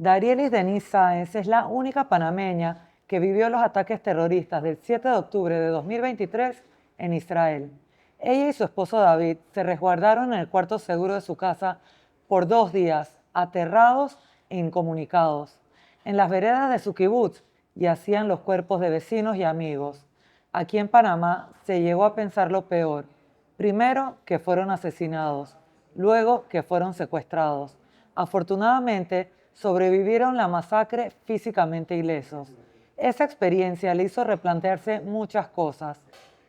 Darielis Denise Sáenz es la única panameña que vivió los ataques terroristas del 7 de octubre de 2023 en Israel. Ella y su esposo David se resguardaron en el cuarto seguro de su casa por 2 días, aterrados e incomunicados, en las veredas de su kibutz, yacían los cuerpos de vecinos y amigos. Aquí en Panamá se llegó a pensar lo peor. Primero, que fueron asesinados, luego que fueron secuestrados. Afortunadamente, sobrevivieron la masacre físicamente ilesos. Esa experiencia le hizo replantearse muchas cosas.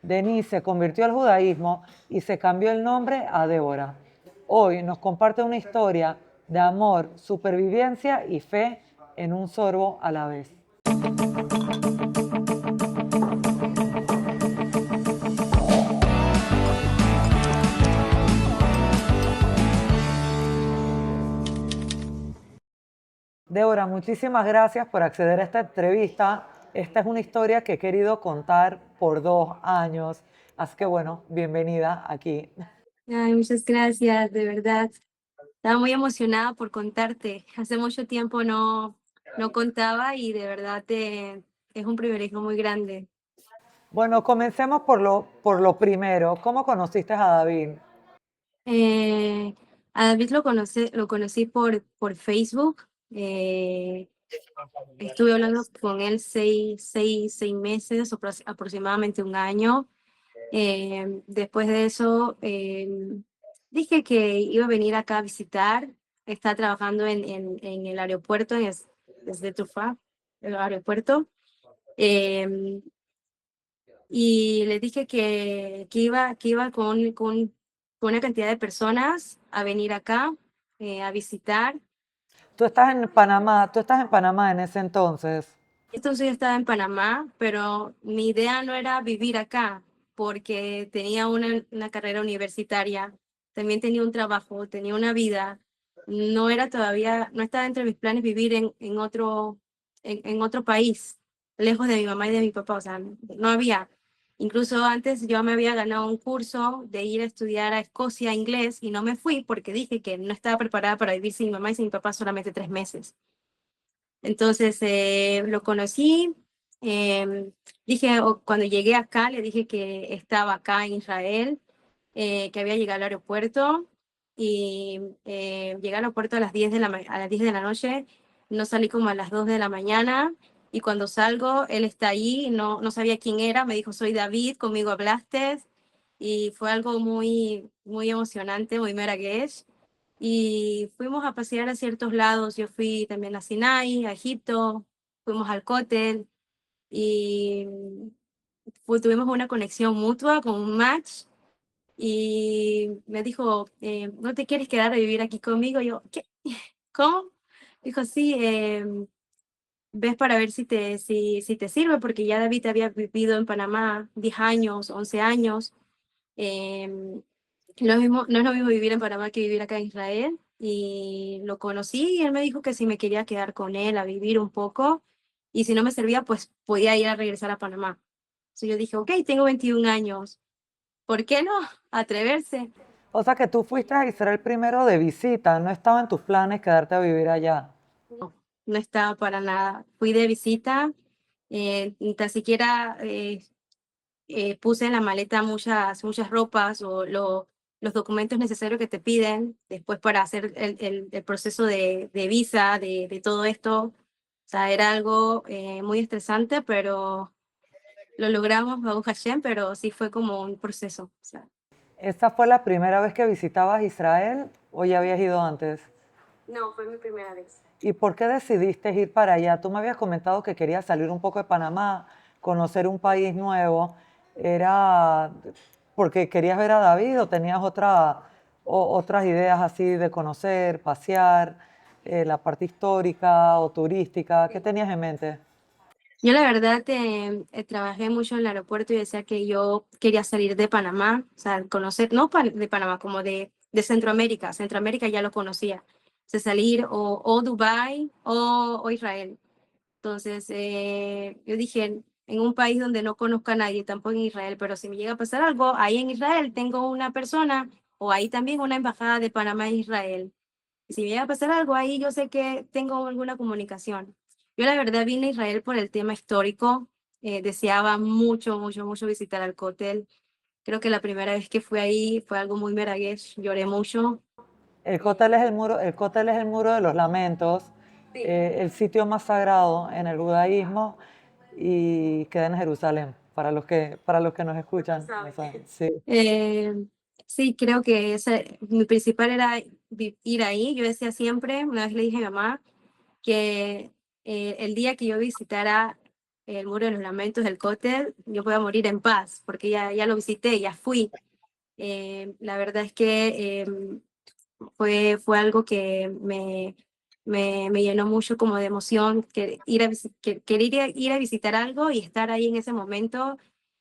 Denise se convirtió al judaísmo y se cambió el nombre a Débora. Hoy nos comparte una historia de amor, supervivencia y fe en un sorbo a la vez. Débora, muchísimas gracias por acceder a esta entrevista. Esta es una historia que he querido contar por 2 años. Así que bueno, bienvenida aquí. Ay, muchas gracias, de verdad. Estaba muy emocionada por contarte. Hace mucho tiempo no contaba y de verdad es un privilegio muy grande. Bueno, comencemos por lo primero. ¿Cómo conociste a David? Eh, a David lo conocí por Facebook. Estuve hablando con él 6 meses, aproximadamente un año. Después de eso, dije que iba a venir acá a visitar. Está trabajando en el aeropuerto, desde Tufa, el aeropuerto. em, y le dije que iba con una cantidad de personas a venir acá a visitar. Tú estás en Panamá en ese entonces. Entonces yo estaba en Panamá, pero mi idea no era vivir acá, porque tenía una carrera universitaria, también tenía un trabajo, tenía una vida. No estaba entre mis planes vivir en otro país, lejos de mi mamá y de mi papá, o sea, no había. Incluso antes yo me había ganado un curso de ir a estudiar a Escocia inglés y no me fui porque dije que no estaba preparada para vivir sin mi mamá y sin mi papá solamente 3 meses. Entonces lo conocí. Dije, cuando llegué acá, le dije que estaba acá en Israel, que había llegado al aeropuerto y llegué al aeropuerto a las 10 de la noche. No salí como a las 2 de la mañana y cuando salgo, él está ahí, no sabía quién era, me dijo, soy David, conmigo hablaste y fue algo muy emocionante, muy meraguesh. Y fuimos a pasear a ciertos lados. Yo fui también a Sinai, a Egipto, fuimos al Cótel y tuvimos una conexión mutua con un match. Y me dijo, ¿no te quieres quedar a vivir aquí conmigo? Yo, ¿qué? ¿Cómo? Dijo, sí, ves para ver si te sirve, porque ya David había vivido en Panamá 10 años, 11 años. em, no es lo mismo vivir en Panamá que vivir acá en Israel. Y lo conocí y él me dijo que si me quería quedar con él a vivir un poco y si no me servía, pues podía ir a regresar a Panamá. Entonces yo dije, ok, tengo 21 años, ¿por qué no? Atreverse. O sea que tú fuiste a Israel primero de visita, no estaba en tus planes quedarte a vivir allá. No, no estaba para nada. Fui de visita, ni tan siquiera puse en la maleta muchas ropas o los documentos necesarios que te piden después para hacer el proceso de visa, de todo esto. O sea, era algo muy estresante, pero lo logramos, Baruch Hashem, pero sí fue como un proceso. O sea, ¿Esta fue la primera vez que visitabas Israel o ya habías ido antes? no, fue mi primera vez. ¿Y por qué decidiste ir para allá? Tú me habías comentado que querías salir un poco de Panamá, conocer un país nuevo. ¿Era porque querías ver a David o tenías otras ideas así de conocer, pasear, la parte histórica o turística? ¿Qué tenías en mente? Yo la verdad trabajé mucho en el aeropuerto y decía que yo quería salir de Panamá, o sea, conocer, no de Panamá, como de Centroamérica. Centroamérica ya lo conocía. O sea, salir o Dubái o Israel. Entonces, yo dije, en un país donde no conozco a nadie, tampoco en Israel, pero si me llega a pasar algo, ahí en Israel tengo una persona, o ahí también una embajada de Panamá en Israel. Y si me llega a pasar algo ahí, yo sé que tengo alguna comunicación. Yo la verdad vine a Israel por el tema histórico. Deseaba mucho, mucho, mucho visitar al Kotel. Creo que la primera vez que fui ahí fue algo muy meraguesh, lloré mucho. El Kotel es el muro de los lamentos, Sí. el sitio más sagrado en el judaísmo y queda en Jerusalén, para los que nos escuchan. No saben. Sí. Eh, sí, creo que mi principal era ir ahí. Yo decía siempre, una vez le dije a mi mamá, que el día que yo visitara el Muro de los Lamentos del Cótel, yo pueda morir en paz, porque ya lo visité, ya fui. La verdad es que fue algo que me llenó mucho como de emoción, que querer ir a visitar algo y estar ahí en ese momento.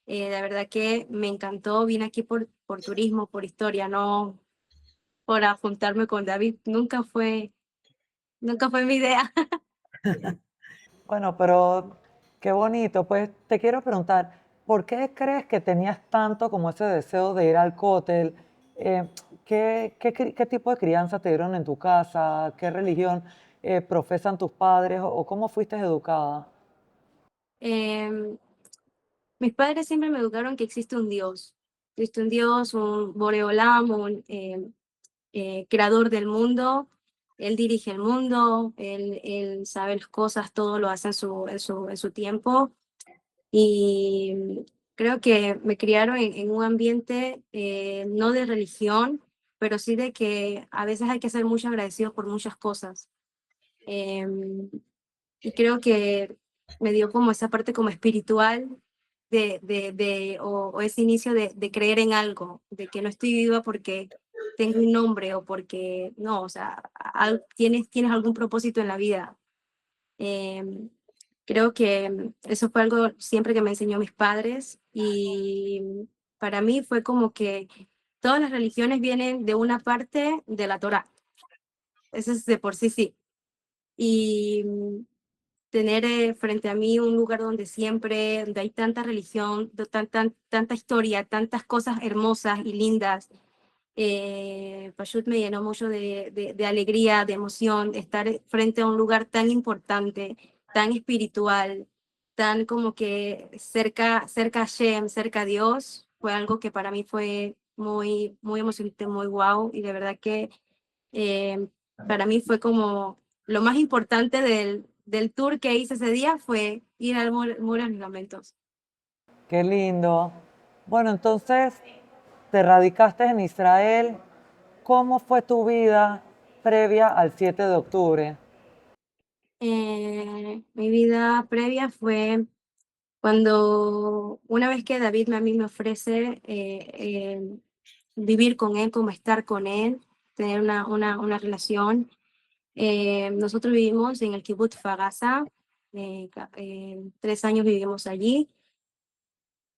La verdad que me encantó, vine aquí por turismo, por historia, no por juntarme con David, nunca fue mi idea. Bueno, pero qué bonito. Pues te quiero preguntar, ¿por qué crees que tenías tanto como ese deseo de ir al cótel? ¿Qué tipo de crianza te dieron en tu casa? ¿Qué religión profesan tus padres? ¿O cómo fuiste educada? Em, Mis padres siempre me educaron que existe un Dios, un Boreolam, un creador del mundo. Él dirige el mundo, él sabe las cosas, todo lo hace en su tiempo. Y creo que me criaron en un ambiente no de religión, pero sí de que a veces hay que ser muy agradecidos por muchas cosas. Em, y creo que me dio como esa parte como espiritual o ese inicio de creer en algo, de que no estoy viva porque tengo un nombre o porque no, o sea, tienes algún propósito en la vida. Em, Creo que eso fue algo siempre que me enseñó mis padres y para mí fue como que todas las religiones vienen de una parte de la Torá, eso es de por sí sí. Y tener frente a mí un lugar donde hay tanta religión, tanta historia, tantas cosas hermosas y lindas. Pashut me llenó mucho de alegría, de emoción, estar frente a un lugar tan importante, tan espiritual, tan como que cerca a Shem, cerca a Dios, fue algo que para mí fue muy, muy emocionante, muy wow, y de verdad que eh, para mí fue como lo más importante del tour que hice ese día fue ir al Muro de los Lamentos. Qué lindo. Bueno, entonces te radicaste en Israel. ¿Cómo fue tu vida previa al 7 de octubre? Mi vida previa fue cuando una vez que David a mí me ofrece vivir con él, como estar con él, tener una relación. Nosotros vivimos en el kibbutz Fagasa, 3 años vivimos allí.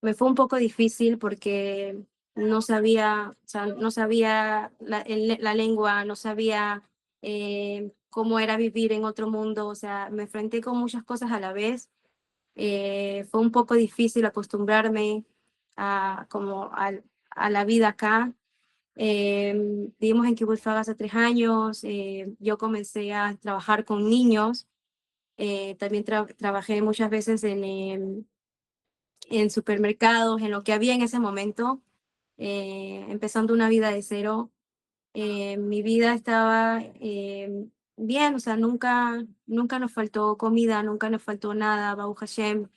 Me fue un poco difícil porque o sea, no sabía la lengua, no sabía cómo era vivir en otro mundo, o sea, me enfrenté con muchas cosas a la vez. Fue un poco difícil acostumbrarme a la vida acá. Vivimos en Kibbutz Fag hace 3 años. Yo comencé a trabajar con niños. También trabajé muchas veces en supermercados, en lo que había en ese momento, empezando una vida de cero. Mi vida estaba bien, o sea, nunca nos faltó comida, nunca nos faltó nada, Baruch Hashem.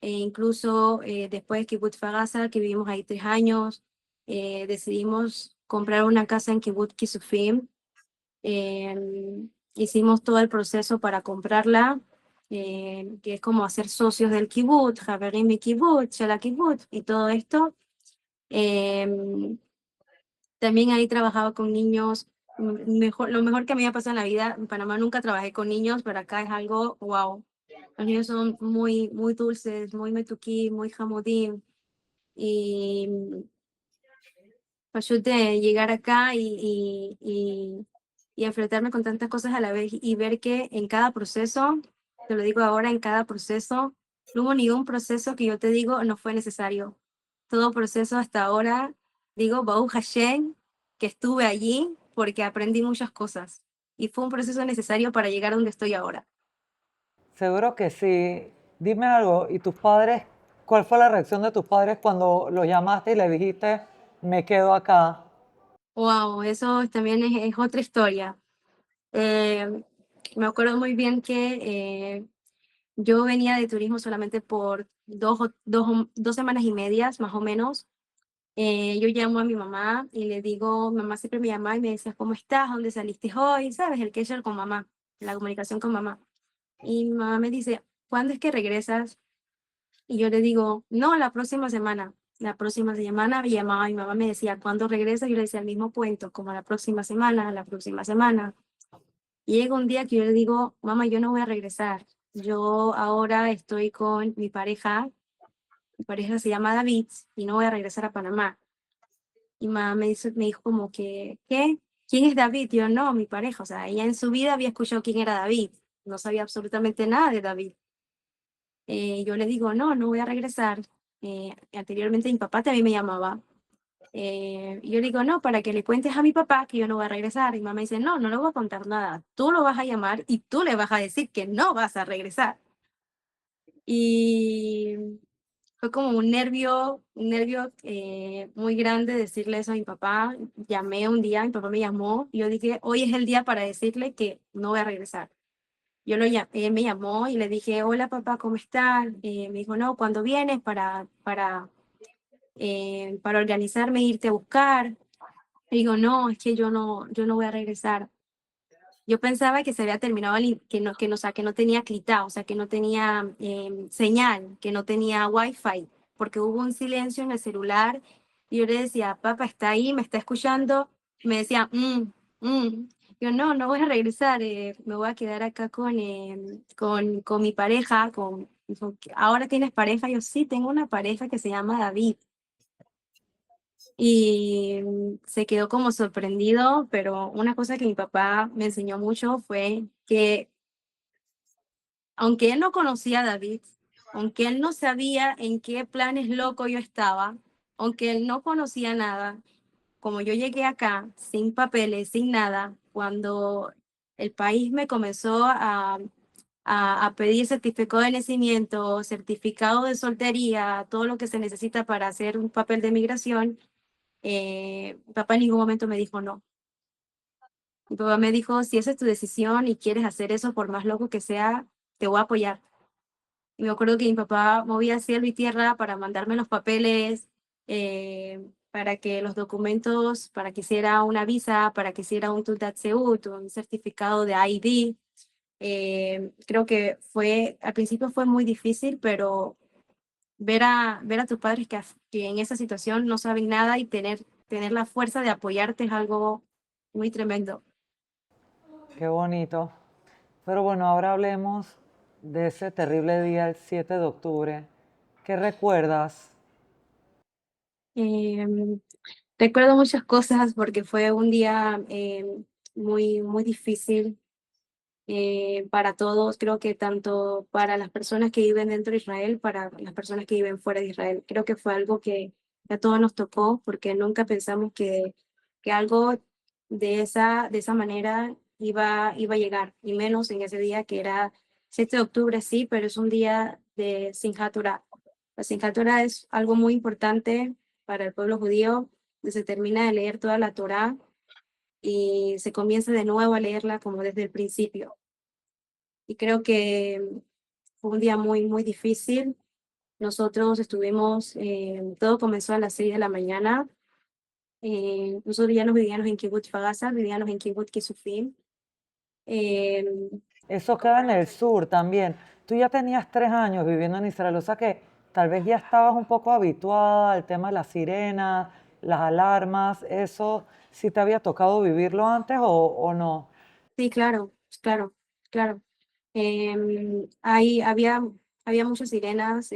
Incluso después de Kibbutz Fagasa, que vivimos ahí 3 años, decidimos comprar una casa en Kibbutz Kisufim. Hicimos todo el proceso para comprarla, que es como hacer socios del kibbutz, Haverim y kibbutz, Shala kibbutz y todo esto. Eh, También ahí trabajaba con niños. Lo mejor que me había pasado en la vida, en Panamá nunca trabajé con niños, pero acá es algo wow. Los niños son muy, muy dulces, muy metuquí, muy jamodim. Y Pashut de llegar acá y enfrentarme con tantas cosas a la vez y ver que en cada proceso, te lo digo ahora, en cada proceso, no hubo ningún proceso que yo te digo no fue necesario. Todo proceso hasta ahora, digo, Baruch Hashem, que estuve allí porque aprendí muchas cosas. y fue un proceso necesario para llegar a donde estoy ahora. Seguro que sí. Dime algo, ¿y tus padres, cuál fue la reacción de tus padres cuando los llamaste y le dijiste, me quedo acá? Wow, eso también es otra historia. Eh, Me acuerdo muy bien que yo venía de turismo solamente por 2 semanas y medias, más o menos. Yo llamo a mi mamá y le digo, mamá siempre me llama y me decía, ¿cómo estás? ¿Dónde saliste hoy? ¿Sabes? El quechua con mamá, la comunicación con mamá. Y mi mamá me dice, ¿cuándo es que regresas? Y yo le digo, no, la próxima semana. La próxima semana me llamaba mi mamá, me decía, ¿cuándo regresas? Yo le decía el mismo cuento, como la próxima semana, la próxima semana. Y llega un día que yo le digo, mamá, yo no voy a regresar. Yo ahora estoy con mi pareja se llama David y no voy a regresar a Panamá. Y mamá me dijo como que, ¿qué? ¿Quién es David? Yo no, mi pareja. O sea, ella en su vida había escuchado quién era David. No sabía absolutamente nada de David. Yo le digo, no, no voy a regresar. Anteriormente mi papá también me llamaba. Y yo le digo, no, para que le cuentes a mi papá que yo no voy a regresar. Y mamá dice, no, no le voy a contar nada. Tú lo vas a llamar y tú le vas a decir que no vas a regresar. Y fue como un nervio muy grande decirle eso a mi papá. Llamé un día, mi papá me llamó y yo dije, hoy es el día para decirle que no voy a regresar. Yo lo llamé, él me llamó y le dije, hola papá, ¿cómo estás? Me dijo, no, ¿cuándo vienes para organizarme, e irte a buscar? Le digo, no, es que yo no voy a regresar. Yo pensaba que se había terminado, o sea, que no tenía clitado, o sea, que no tenía señal, que no tenía wifi, porque hubo un silencio en el celular y yo le decía, papá, ¿está ahí? ¿Me está escuchando? Me decía, mm". Yo, no, no voy a regresar, me voy a quedar acá con mi pareja, dijo, ¿ahora tienes pareja? Yo, sí, tengo una pareja que se llama David. Y se quedó como sorprendido, pero una cosa que mi papá me enseñó mucho fue que aunque él no conocía a David, aunque él no sabía en qué planes locos yo estaba, aunque él no conocía nada, como yo llegué acá sin papeles, sin nada, cuando el país me comenzó a pedir certificado de nacimiento, certificado de soltería, todo lo que se necesita para hacer un papel de migración, mi papá en ningún momento me dijo no. Mi papá me dijo, si esa es tu decisión y quieres hacer eso, por más loco que sea, te voy a apoyar. Y me acuerdo que mi papá movía cielo y tierra para mandarme los papeles, para que los documentos, para que hiciera una visa, para que hiciera un Teutat Seut, un certificado de ID. Creo que al principio fue muy difícil, pero ver a tus padres que en esa situación no saben nada y tener la fuerza de apoyarte es algo muy tremendo. Qué bonito. Pero bueno, ahora hablemos de ese terrible día, el 7 de octubre. ¿Qué recuerdas? Em, Recuerdo muchas cosas porque fue un día muy, muy difícil para todos, creo que tanto para las personas que viven dentro de Israel, para las personas que viven fuera de Israel. Creo que fue algo que a todos nos tocó porque nunca pensamos que algo de esa manera iba a llegar, y menos en ese día que era 7 de octubre, sí, pero es un día de Simchat Torah. La Simchat Torah es algo muy importante para el pueblo judío, que se termina de leer toda la Torah y se comienza de nuevo a leerla como desde el principio. Y creo que fue un día muy, muy difícil. Nosotros estuvimos, todo comenzó a las 6 de la mañana. Nosotros ya nos vivíamos en Kibbutz Fagasa, vivíamos en Kibbutz Kisufim. Eh, Eso queda en el sur también. Tú ya tenías 3 años viviendo en Israel, o sea que tal vez ya estabas un poco habituada al tema de las sirenas, las alarmas, eso sí te había tocado vivirlo antes o no. sí, claro, claro, claro. Había muchas sirenas,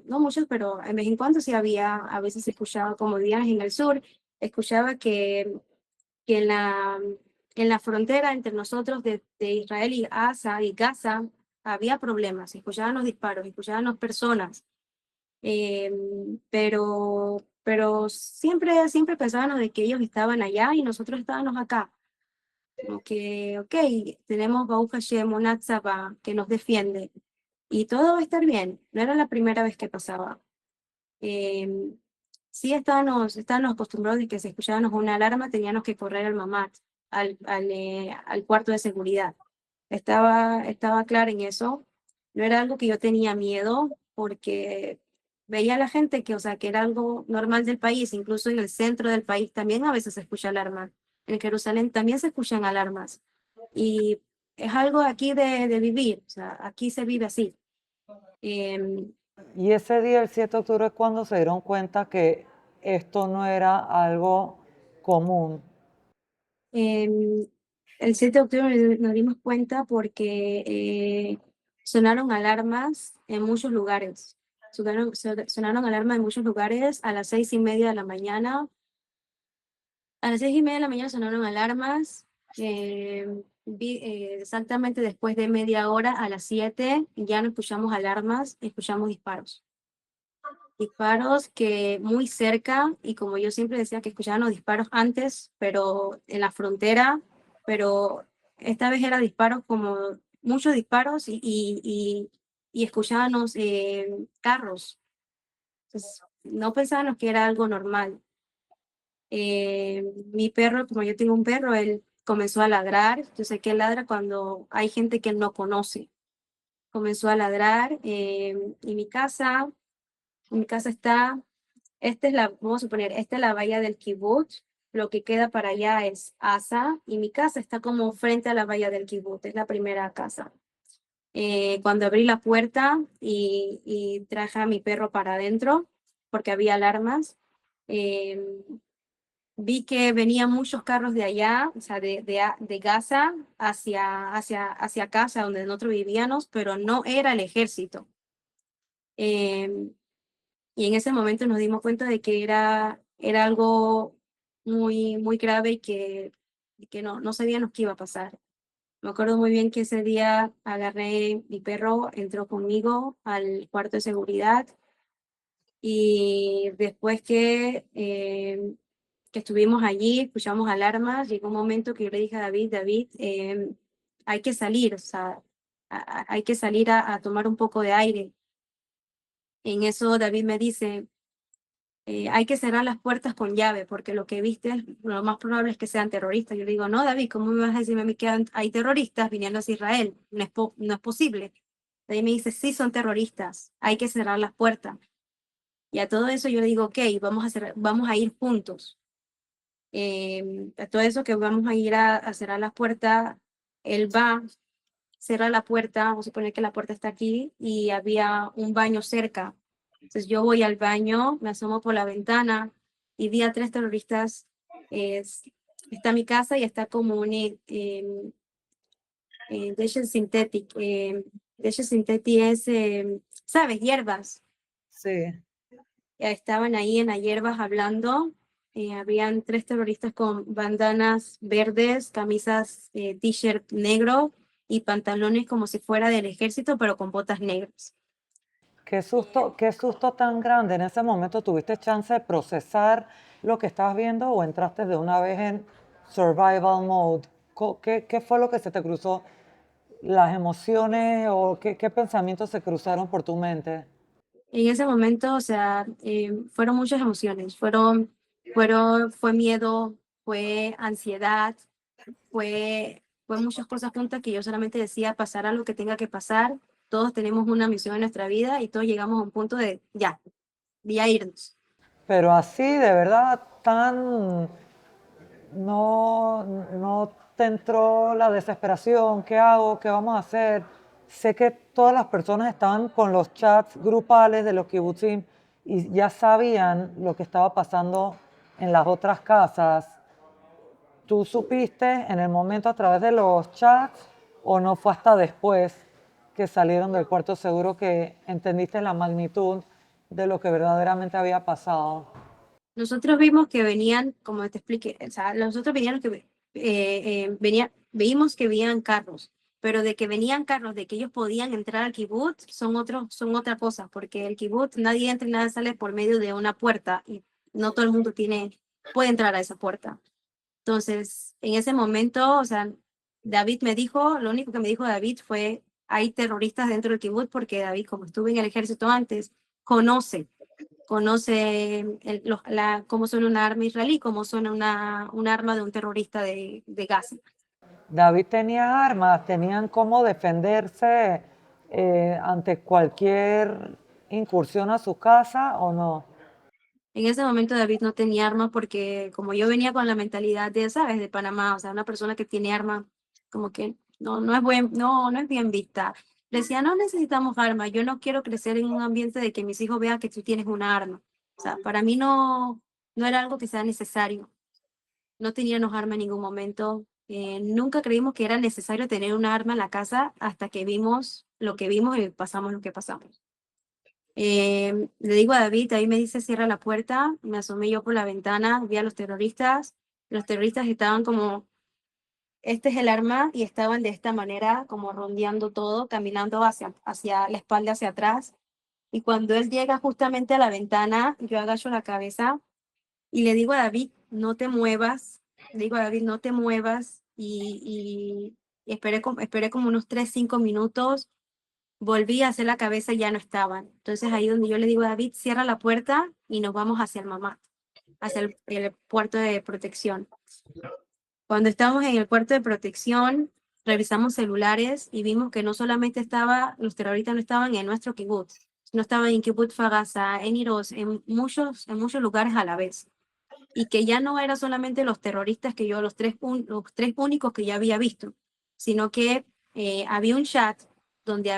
no muchas, pero de vez en cuando sí había, a veces se escuchaba, como vivías en el sur, escuchaba que en la frontera entre nosotros de Israel y Gaza había problemas, se escuchaban los disparos, se escuchaban las personas, pero siempre, siempre pensábamos de que ellos estaban allá y nosotros estábamos acá. como que, ok, tenemos Baruch Hashem, una tzabá que nos defiende y todo va a estar bien. No era la primera vez que pasaba. Eh, sí estábamos acostumbrados de que si escuchábamos una alarma teníamos que correr al mamá, al cuarto de seguridad. Estaba clara en eso. No era algo que yo tenía miedo porque veía a la gente que, o sea, que era algo normal del país, incluso en el centro del país también a veces se escucha alarma. En Jerusalén también se escuchan alarmas. Y es algo aquí de vivir, o sea, aquí se vive así. Em, Y ese día, el 7 de octubre, es cuando se dieron cuenta que esto no era algo común. em, el 7 de octubre nos dimos cuenta porque sonaron alarmas en muchos lugares. Sonaron alarmas en muchos lugares a las 6:30 de la mañana. A las 6:30 de la mañana sonaron alarmas. Exactamente después de media hora, a las 7, ya no escuchamos alarmas, escuchamos disparos. Disparos que muy cerca, y como yo siempre decía que escuchaban los disparos antes, pero en la frontera, pero esta vez era disparos como muchos disparos y escuchábamos carros. Entonces, no pensábamos que era algo normal. Mi perro, como yo tengo un perro, él comenzó a ladrar. Yo sé que él ladra cuando hay gente que él no conoce. Comenzó a ladrar y mi casa está, vamos a suponer, esta es la valla del kibutz, lo que queda para allá es Asa, y mi casa está como frente a la valla del kibutz, es la primera casa. Cuando abrí la puerta y traje a mi perro para adentro, porque había alarmas, eh, vi que venían muchos carros de allá, o sea, de Gaza hacia casa donde nosotros vivíamos, pero no era el ejército. Eh, y en ese momento nos dimos cuenta de que era algo muy, muy grave y que no sabíamos qué iba a pasar. Me acuerdo muy bien que ese día agarré mi perro, entró conmigo al cuarto de seguridad y después que estuvimos allí, escuchamos alarmas, llegó un momento que yo le dije a David, David, hay que salir, o sea, hay que salir a tomar un poco de aire. En eso David me dice, hay que cerrar las puertas con llave, porque lo que viste, lo más probable es que sean terroristas. Yo le digo, no, David, ¿cómo me vas a decirme a mí que hay terroristas viniendo hacia Israel? No es posible. David me dice, sí, son terroristas, hay que cerrar las puertas. Y a todo eso yo le digo, ok, vamos a ir juntos. A todo eso que vamos a ir a cerrar las puertas, él va, cierra la puerta, vamos a suponer que la puerta está aquí y había un baño cerca. Entonces yo voy al baño, me asomo por la ventana y vi a 3 terroristas. Está mi casa y está como un Desert Synthetic. Desert Synthetic es, ¿sabes? Hierbas. Sí. Estaban ahí en las hierbas hablando. Habían 3 terroristas con bandanas verdes, camisas, t-shirt negro y pantalones como si fuera del ejército, pero con botas negras. Qué susto tan grande. En ese momento tuviste chance de procesar lo que estabas viendo o entraste de una vez en survival mode. ¿Qué fue lo que se te cruzó? ¿Las emociones o qué pensamientos se cruzaron por tu mente? En ese momento, o sea, fueron muchas emociones. Fue miedo, fue ansiedad, fue muchas cosas juntas que yo solamente decía, pasará lo que tenga que pasar. Todos tenemos una misión en nuestra vida y todos llegamos a un punto de ya irnos. Pero así, de verdad, tan no te entró la desesperación, ¿qué hago? ¿Qué vamos a hacer? Sé que todas las personas estaban con los chats grupales de los kibutzim y ya sabían lo que estaba pasando en las otras casas. ¿Tú supiste en el momento a través de los chats o no fue hasta después que salieron del cuarto seguro que entendiste la magnitud de lo que verdaderamente había pasado? Nosotros vimos que venían, como te expliqué, o sea, nosotros veníamos veíamos que venían carros, pero de que venían carros, de que ellos podían entrar al kibutz, son otra cosa, porque el kibutz nadie entra y nada sale por medio de una puerta y no todo el mundo puede entrar a esa puerta. Entonces, en ese momento, o sea, David me dijo, lo único que me dijo David fue, hay terroristas dentro del kibutz, porque David, como estuve en el ejército antes, conoce, conoce cómo suena un arma israelí, cómo suena un arma de un terrorista de Gaza. David tenía armas, tenían cómo defenderse ante cualquier incursión a su casa o no. En ese momento David no tenía arma porque como yo venía con la mentalidad de, ¿sabes? De Panamá, o sea, una persona que tiene arma, como que no es bien vista. Le decía, no necesitamos armas, yo no quiero crecer en un ambiente de que mis hijos vean que tú tienes una arma. O sea, para mí no era algo que sea necesario. No teníamos arma en ningún momento. Nunca creímos que era necesario tener una arma en la casa hasta que vimos lo que vimos y pasamos lo que pasamos. Le digo a David, ahí me dice cierra la puerta, me asomé yo por la ventana, vi a los terroristas estaban como, este es el arma, y estaban de esta manera, como rondeando todo, caminando hacia la espalda, hacia atrás, y cuando él llega justamente a la ventana, yo agacho la cabeza y le digo a David, no te muevas, le digo a David, no te muevas, y esperé como unos 3, 5 minutos. Volví a hacer la cabeza y ya no estaban. Entonces ahí donde yo le digo a David, cierra la puerta y nos vamos hacia el mamá, hacia el puerto de protección. Cuando estábamos en el puerto de protección, revisamos celulares y vimos que no solamente los terroristas no estaban en nuestro kibutz, no estaban en Kibbutz Fagasa, en Iros, en muchos lugares a la vez. Y que ya no era solamente los terroristas que yo, los tres únicos que ya había visto, sino que había un chat donde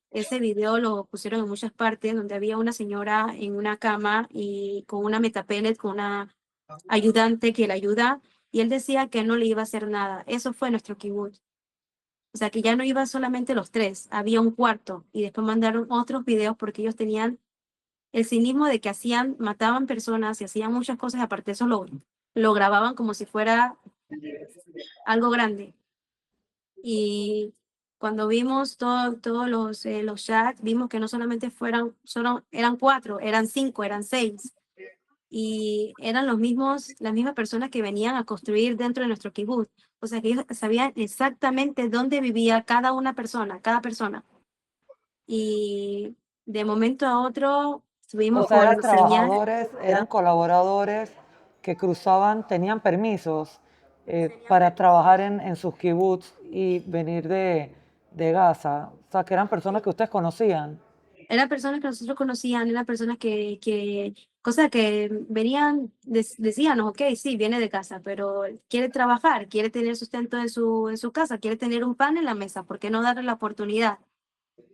ese video lo pusieron en muchas partes, donde había una señora en una cama y con una metapellet, con una ayudante que la ayuda, y él decía que no le iba a hacer nada. Eso fue nuestro kibutz. O sea, que ya no iban solamente los tres, había un cuarto, y después mandaron otros videos porque ellos tenían el cinismo de que mataban personas y hacían muchas cosas, aparte de eso lo grababan como si fuera algo grande. Y cuando vimos todos los chats, vimos que no solamente eran 4, eran 5, eran 6. Y eran las mismas personas que venían a construir dentro de nuestro kibutz. O sea, que ellos sabían exactamente dónde vivía cada persona. Y de momento a otro O estuvimos sea, eran con señal. trabajadores, eran colaboradores que cruzaban, tenían permisos para trabajar en sus kibbutz y venir de Gaza. O sea, que eran personas que ustedes conocían. Eran personas que nosotros conocían, eran personas cosas que venían, decían, ok, sí, viene de casa, pero quiere trabajar, quiere tener sustento en su casa, quiere tener un pan en la mesa, ¿por qué no darle la oportunidad?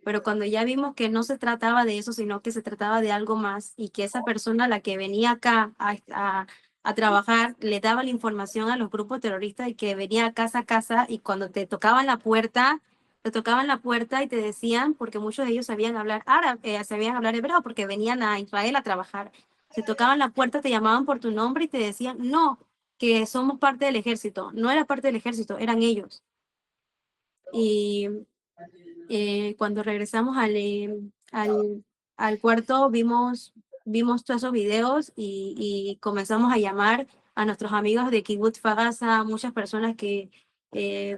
Pero cuando ya vimos que no se trataba de eso, sino que se trataba de algo más, y que esa persona, la que venía acá a trabajar, le daba la información a los grupos terroristas, y que venía a casa, y cuando te tocaban la puerta y te decían, porque muchos de ellos sabían hablar árabe, sabían hablar hebreo, porque venían a Israel a trabajar. Te tocaban la puerta, te llamaban por tu nombre y te decían, no, que somos parte del ejército. No era parte del ejército, eran ellos. Y cuando regresamos al cuarto, vimos todos esos videos, y comenzamos a llamar a nuestros amigos de Kibbutz Fagasa, muchas personas que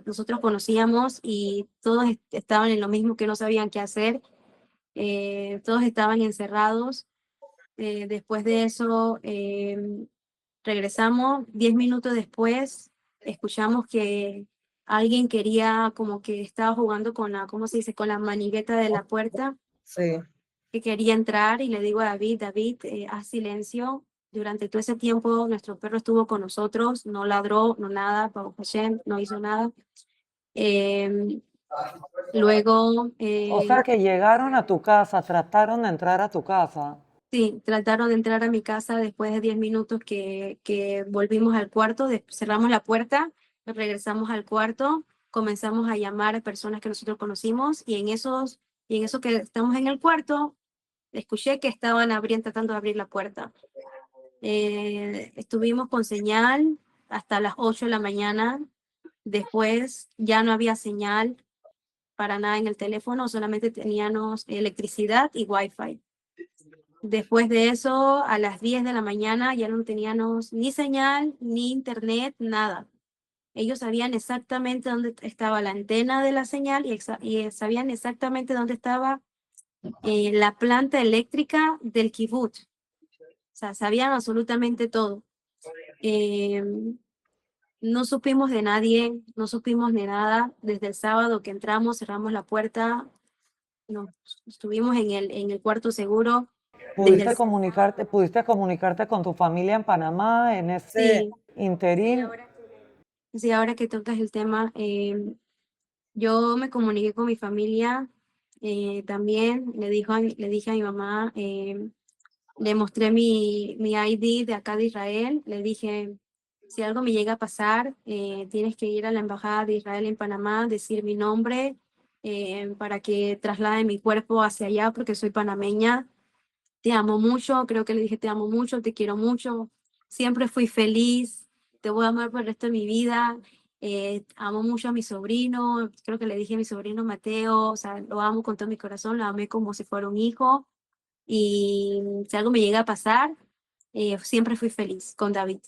nosotros conocíamos, y todos estaban en lo mismo, que no sabían qué hacer. Todos estaban encerrados. Después de eso, regresamos 10 minutos después, escuchamos que alguien quería, como que estaba jugando con ¿cómo se dice? Con la manigueta de la puerta, Sí. que quería entrar, y le digo a David, haz silencio. Durante todo ese tiempo nuestro perro estuvo con nosotros, no ladró, no nada, Baruch Hashem, no hizo nada. Eh, luego, O sea, que llegaron a tu casa, trataron de entrar a tu casa. sí, trataron de entrar a mi casa después de 10 minutos que volvimos al cuarto, cerramos la puerta, regresamos al cuarto, comenzamos a llamar a personas que nosotros conocimos, y en eso que estamos en el cuarto, escuché que estaban tratando de abrir la puerta. Estuvimos con señal hasta las 8 de la mañana, después ya no había señal para nada en el teléfono, solamente teníamos electricidad y wifi. Después de eso, a las 10 de la mañana ya no teníamos ni señal, ni internet, nada. Ellos sabían exactamente dónde estaba la antena de la señal y sabían exactamente dónde estaba la planta eléctrica del kibutz. O sea, sabían absolutamente todo. Eh, no supimos de nadie, no supimos de nada. Desde el sábado que entramos, cerramos la puerta, nos estuvimos en el cuarto seguro. Desde el, Pudiste comunicarte con tu familia en Panamá en ese sí, interín? sí, ahora que tocas el tema, yo me comuniqué con mi familia también, le dije a mi mamá, le mostré mi ID de acá de Israel, le dije, si algo me llega a pasar, tienes que ir a la embajada de Israel en Panamá, decir mi nombre para que traslade mi cuerpo hacia allá porque soy panameña. Te amo mucho, creo que le dije te amo mucho, te quiero mucho, siempre fui feliz, te voy a amar por el resto de mi vida, amo mucho a mi sobrino, creo que le dije a mi sobrino Mateo, o sea, lo amo con todo mi corazón, lo amé como si fuera un hijo y si algo me llega a pasar, siempre fui feliz con David.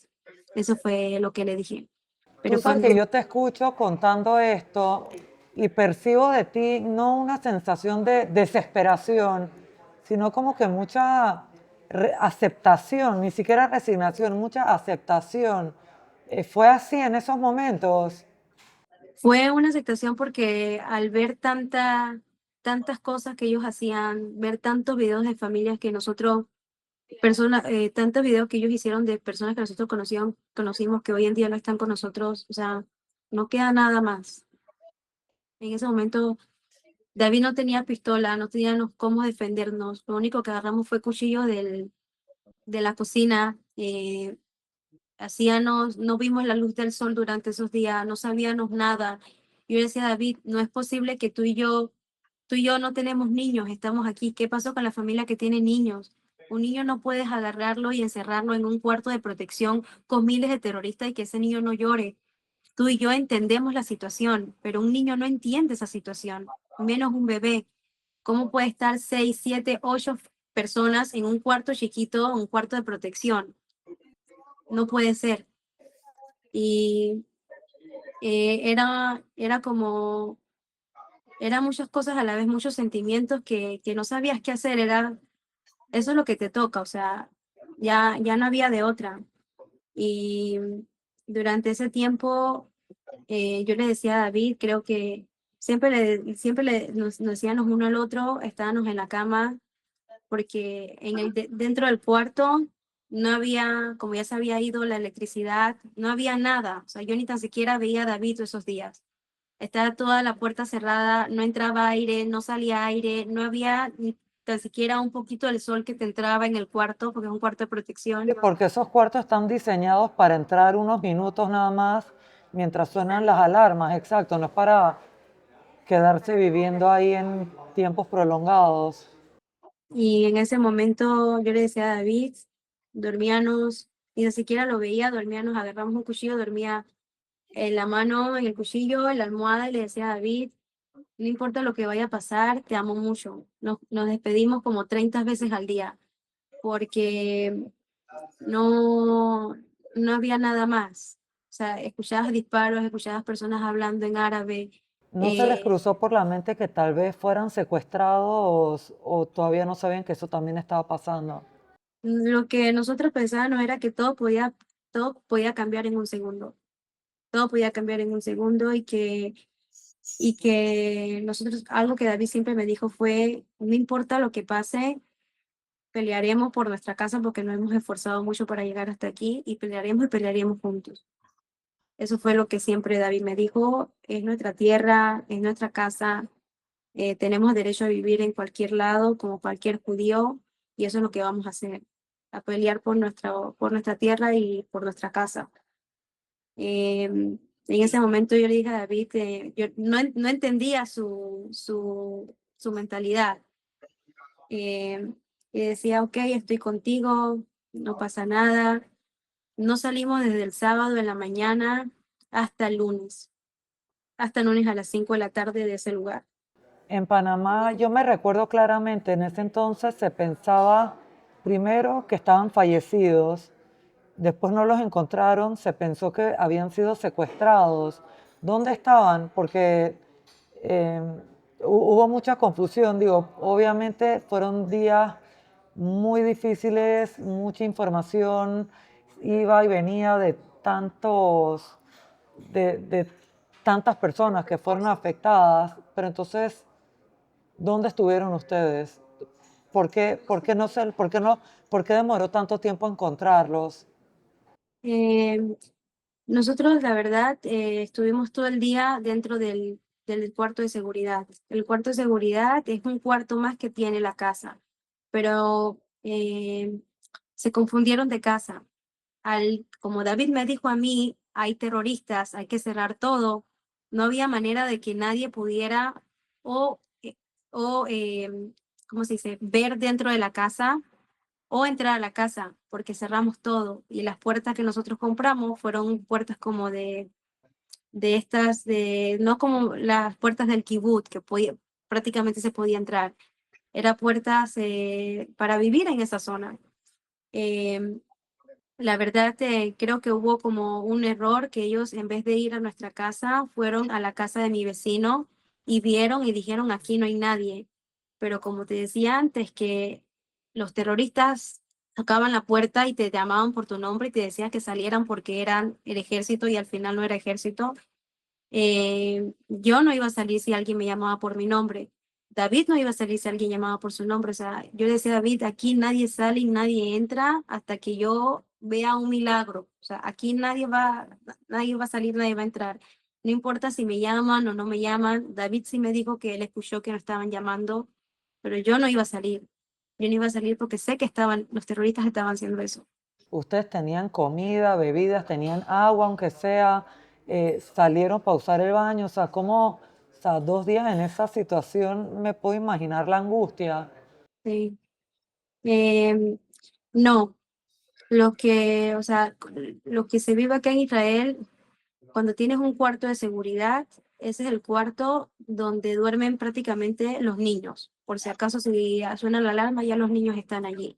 Eso fue lo que le dije. Tú Pero sabes que cuando yo te escucho contando esto y percibo de ti no una sensación de desesperación, sino como que mucha aceptación, ni siquiera resignación, mucha aceptación. ¿Fue así en esos momentos? fue una aceptación porque al ver tantas cosas que ellos hacían, ver tantos videos de familias que nosotros tantos videos que ellos hicieron de personas que nosotros conocimos que hoy en día no están con nosotros, o sea, no queda nada más. En ese momento, David no tenía pistola, no teníamos cómo defendernos, lo único que agarramos fue cuchillo de la cocina, no vimos la luz del sol durante esos días, no sabíamos nada. Yo decía a David, no es posible que tú y yo no tenemos niños, estamos aquí. ¿Qué pasó con la familia que tiene niños? Un niño no puedes agarrarlo y encerrarlo en un cuarto de protección con miles de terroristas y que ese niño no llore. Tú y yo entendemos la situación, pero un niño no entiende esa situación, menos un bebé. ¿Cómo puede estar 6, 7, 8 personas en un cuarto chiquito, un cuarto de protección? No puede ser. Y era como, eran muchas cosas a la vez, muchos sentimientos que no sabías qué hacer, eso es lo que te toca, o sea, ya no había de otra. Y durante ese tiempo yo le decía a David, creo que nos decíamos uno al otro, estábamos en la cama, porque dentro del cuarto no había, como ya se había ido la electricidad, no había nada, o sea, yo ni tan siquiera veía a David esos días. Estaba toda la puerta cerrada, no entraba aire, no salía aire, no había ni tan siquiera un poquito del sol que te entraba en el cuarto, porque es un cuarto de Sí, protección. porque esos cuartos están diseñados para entrar unos minutos nada más mientras suenan las alarmas, exacto, no es para quedarse viviendo ahí en tiempos prolongados. Y en ese momento yo le decía a David, dormíamos, ni tan siquiera lo veía, dormíamos, agarramos un cuchillo, dormía en la mano, en el cuchillo, en la almohada, y le decía a David, no importa lo que vaya a pasar, te amo mucho. Nos despedimos como 30 veces al día, porque no, no había nada más. O sea, escuchabas disparos, escuchabas personas hablando en árabe. ¿No se les eh, cruzó por la mente que tal vez fueran secuestrados o todavía no sabían que eso también estaba pasando? lo que nosotros pensábamos era que todo podía cambiar en un segundo. Todo podía cambiar en un segundo y que nosotros, algo que David siempre me dijo fue, no importa lo que pase, pelearemos por nuestra casa porque nos hemos esforzado mucho para llegar hasta aquí y pelearemos juntos. Eso fue lo que siempre David me dijo, es nuestra tierra, es nuestra casa, tenemos derecho a vivir en cualquier lado como cualquier judío y eso es lo que vamos a hacer, a pelear por nuestra tierra y por nuestra casa. En ese momento yo le dije a David, yo no entendía su mentalidad. Eh, y decía, ok, estoy contigo, no pasa nada. No salimos desde el sábado en la mañana hasta el lunes a las 5 de la tarde de ese lugar. En Panamá, yo me recuerdo claramente, en ese entonces se pensaba primero que estaban fallecidos, después no los encontraron, se pensó que habían sido secuestrados. ¿Dónde estaban? Porque eh, hubo mucha confusión, digo, obviamente fueron días muy difíciles, mucha información iba y venía de de tantas personas que fueron afectadas, pero entonces, ¿dónde estuvieron ustedes? Por qué no se, por qué no, por qué demoró tanto tiempo encontrarlos? Em, Nosotros, la verdad, estuvimos todo el día dentro del cuarto de seguridad. El cuarto de seguridad es un cuarto más que tiene la casa, pero se confundieron de casa. Como David me dijo a mí, hay terroristas, hay que cerrar todo. No había manera de que nadie pudiera o, eh, o ¿cómo se dice?, ver dentro de la casa o entrar a la casa, porque cerramos todo y las puertas que nosotros compramos fueron puertas como de estas, no como las puertas del kibut, que prácticamente se podía entrar, era puertas para vivir en esa zona. Em, la verdad, creo que hubo como un error que ellos, en vez de ir a nuestra casa, fueron a la casa de mi vecino y vieron y dijeron, aquí no hay nadie. Pero como te decía antes, que los terroristas tocaban la puerta y te llamaban por tu nombre y te decían que salieran porque eran el ejército y al final no era ejército. Yo no iba a salir si alguien me llamaba por mi nombre. David no iba a salir si alguien llamaba por su nombre. O sea, yo le decía a David, aquí nadie sale y nadie entra hasta que yo vea un milagro. O sea, aquí nadie va a salir, nadie va a entrar. No importa si me llaman o no me llaman. David sí me dijo que él escuchó que nos estaban llamando, pero yo no iba a salir. Yo no iba a salir porque sé que los terroristas estaban haciendo eso. Ustedes tenían comida, bebidas, tenían agua, aunque sea, salieron para usar el baño, o sea, ¿cómo, o sea, 2 días en esa situación, me puedo imaginar la angustia? Sí. Em, no, o sea, lo que se vive acá en Israel, cuando tienes un cuarto de seguridad, ese es el cuarto donde duermen prácticamente los niños. Por si acaso si suena la alarma, ya los niños están allí.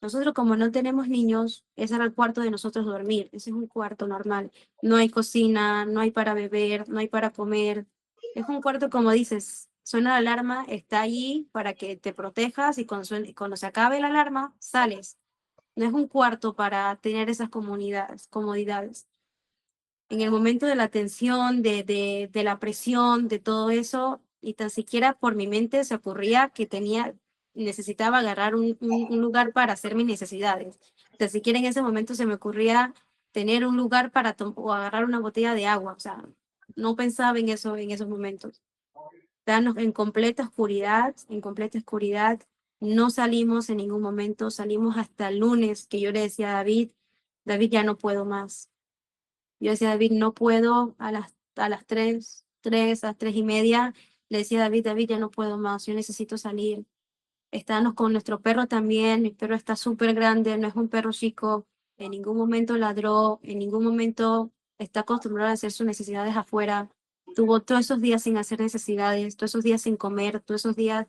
Nosotros como no tenemos niños, ese era el cuarto de nosotros dormir. Ese es un cuarto normal. No hay cocina, no hay para beber, no hay para comer. Es un cuarto, como dices, suena la alarma, está allí para que te protejas y cuando se acabe la alarma, sales. No es un cuarto para tener esas comodidades. En el momento de la tensión, de la presión, de todo eso, y tan siquiera por mi mente se ocurría que necesitaba agarrar un lugar para hacer mis necesidades. Tan siquiera en ese momento se me ocurría tener un lugar o agarrar una botella de agua. O sea, no pensaba en eso en esos momentos. Estábamos en completa oscuridad. No salimos en ningún momento, salimos hasta el lunes, que yo le decía a David, David, ya no puedo más. Yo decía a David, no puedo a las 3 a las 3:30. Le decía a David, David, ya no puedo más, yo necesito salir. Estábamos con nuestro perro también, mi perro está súper grande, no es un perro chico, en ningún momento ladró, en ningún momento está acostumbrado a hacer sus necesidades afuera. Tuvo todos esos días sin hacer necesidades, todos esos días sin comer, todos esos días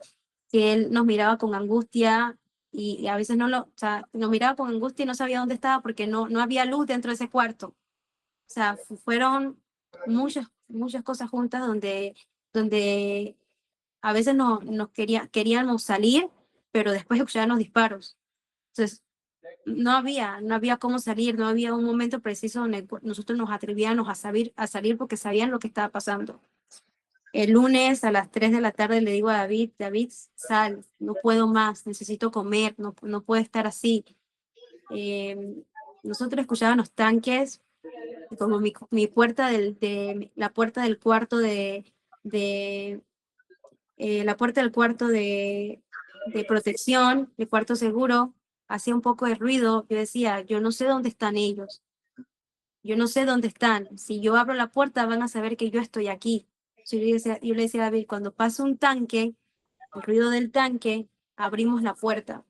que él nos miraba con angustia y a veces o sea, nos miraba con angustia y no sabía dónde estaba porque no había luz dentro de ese cuarto. O sea, fueron muchas cosas juntas donde a veces nos queríamos salir, pero después escuchaban los disparos. Entonces, no había cómo salir, no había un momento preciso donde nosotros nos atrevíamos a salir porque sabían lo que estaba pasando. El lunes a las 3 de la tarde le digo a David, David, sal, no puedo más, necesito comer, no puedo estar así. Eh, Nosotros escuchábamos tanques, como mi puerta la puerta del cuarto de la puerta del cuarto de protección, de cuarto seguro, hacía un poco de ruido. Yo decía, yo no sé dónde están ellos, yo no sé dónde están. Si yo abro la puerta van a saber que yo estoy aquí. Yo le decía a David, cuando pasa un tanque, el ruido del tanque, abrimos la puerta.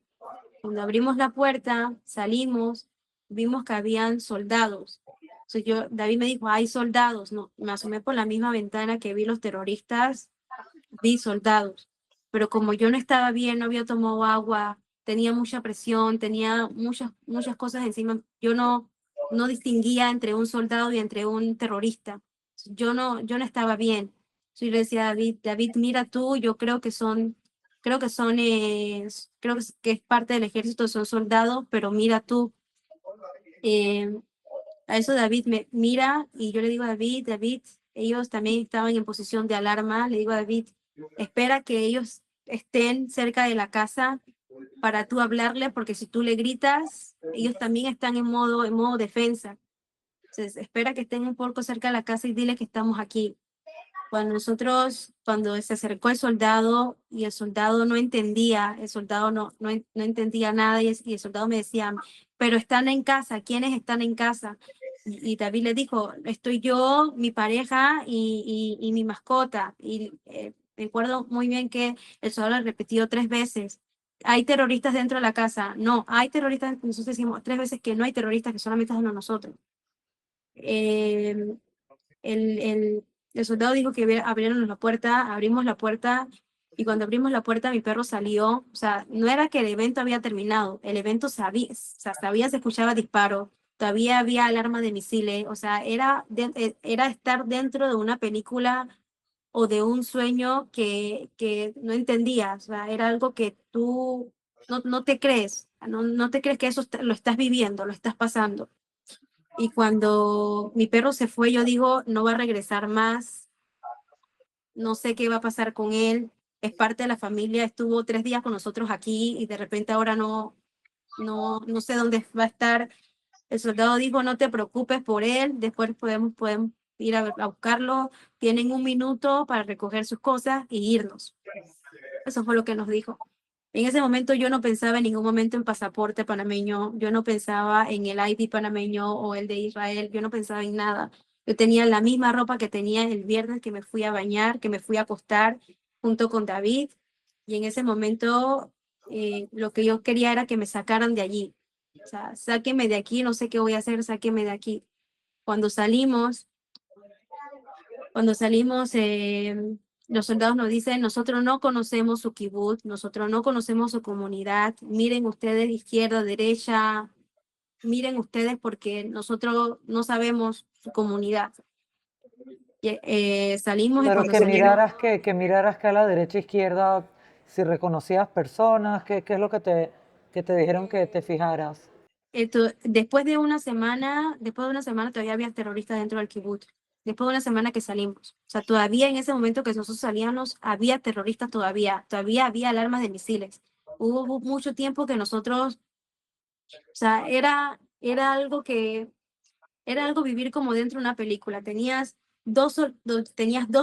Cuando abrimos la puerta, salimos, vimos que habían soldados. Entonces David me dijo, hay soldados. No, me asomé por la misma ventana que vi los terroristas, vi soldados. Pero como yo no estaba bien, no había tomado agua, tenía mucha presión, tenía muchas cosas encima. Yo no distinguía entre un soldado y entre un terrorista. Yo no estaba bien. Yo le decía a David, David, mira tú, yo creo que es parte del ejército, son soldados, pero mira tú, eh, a eso David me mira y yo le digo a David, David, ellos también estaban en posición de alarma, le digo a David, espera que ellos estén cerca de la casa para tú hablarle, porque si tú le gritas, ellos también están en modo defensa. Entonces, espera que estén un poco cerca de la casa y dile que estamos aquí. Cuando se acercó el soldado y el soldado no entendía, el soldado no entendía nada y el soldado me decía, pero están en casa, ¿quiénes están en casa? Y David le dijo, estoy yo, mi pareja y mi mascota. Y me acuerdo muy bien que el soldado le repitió 3 veces, hay terroristas dentro de la casa. No, hay terroristas, nosotros decimos 3 veces que no hay terroristas, que solamente están nosotros. Eh, el, el, el soldado dijo que abrieron la puerta, abrimos la puerta y cuando abrimos la puerta mi perro salió. O sea, no era que el evento había terminado, el evento o sea, todavía se escuchaba disparo, todavía había alarma de misiles, o sea, era estar dentro de una película o de un sueño que no entendías, o sea, era algo que tú no te crees, no te crees que eso lo estás viviendo, lo estás pasando. Y cuando mi perro se fue, yo digo, no va a regresar más, no sé qué va a pasar con él, es parte de la familia, estuvo 3 días con nosotros aquí y de repente ahora no sé dónde va a estar. El soldado dijo, no te preocupes por él, después podemos ir a buscarlo, tienen 1 minuto para recoger sus cosas y irnos. Eso fue lo que nos dijo. En ese momento yo no pensaba en ningún momento en pasaporte panameño, yo no pensaba en el ID panameño o el de Israel, yo no pensaba en nada. Yo tenía la misma ropa que tenía el viernes que me fui a bañar, que me fui a acostar junto con David, y en ese momento lo que yo quería era que me sacaran de allí. O sea, sáquenme de aquí, no sé qué voy a hacer, sáquenme de aquí. Cuando salimos, cuando salimos, los soldados nos dicen, nosotros no conocemos su kibutz, nosotros no conocemos su comunidad, miren ustedes izquierda, derecha, miren ustedes porque nosotros no sabemos su comunidad. Salimos y Pero cuando salimos, que miraras que a la derecha, izquierda, si reconocías personas, qué es lo que te dijeron que te fijaras. después de una semana todavía había terroristas dentro del kibutz. Después de una semana que salimos. O sea, todavía en ese momento que nosotros salíamos, había terroristas todavía había alarmas de misiles. Hubo mucho tiempo que nosotros, o sea, era algo vivir como dentro de una película. Tenías dos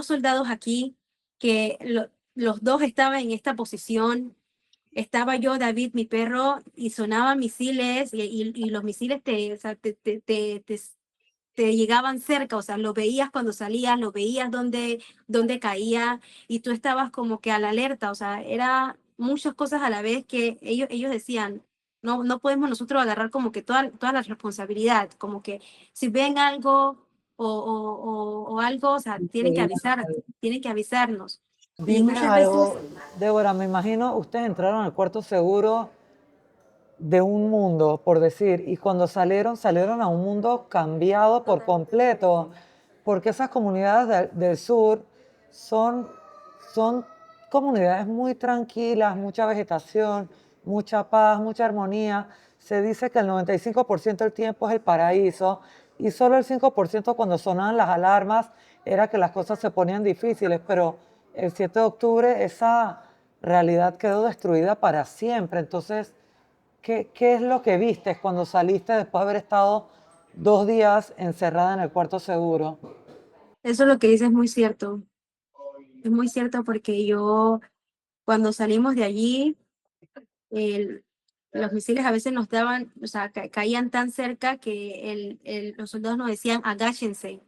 soldados aquí que los dos estaban en esta posición. Estaba yo, David, mi perro, y sonaban misiles y los misiles o sea, te llegaban cerca, o sea, lo veías cuando salías, lo veías donde caía y tú estabas como que a la alerta, o sea, era muchas cosas a la vez que ellos decían, no podemos nosotros agarrar como que toda la responsabilidad, como que si ven algo o algo, o sea, tienen que avisarnos. Y Dime muchas veces algo, Débora, me imagino ustedes entraron al cuarto seguro de un mundo, por decir, y cuando salieron a un mundo cambiado por completo, porque esas comunidades del sur son, son comunidades muy tranquilas, mucha vegetación, mucha paz, mucha armonía. Se dice que el 95% del tiempo es el paraíso y solo el 5% cuando sonaban las alarmas era que las cosas se ponían difíciles, pero el 7 de octubre esa realidad quedó destruida para siempre. Entonces, qué es lo que viste cuando saliste después de haber estado 2 días encerrada en el cuarto seguro? eso es lo que dices es muy cierto porque cuando salimos de allí, el- los misiles a veces nos daban, o sea, caían tan cerca que los soldados nos decían, agáchense,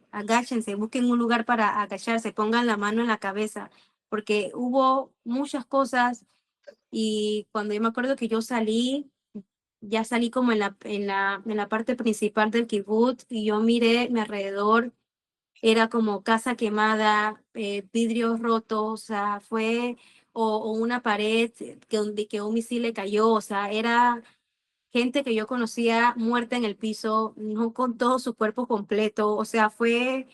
busquen un lugar para agacharse, pongan la mano en la cabeza, porque hubo muchas cosas y cuando yo me acuerdo que yo ya salí como en la parte principal del kibutz y yo miré mi alrededor, era como casa quemada, vidrios rotos, o sea, fue o una pared donde que un misil le cayó, o sea, era gente que yo conocía muerta en el piso, no con todo su cuerpo completo, o sea, fue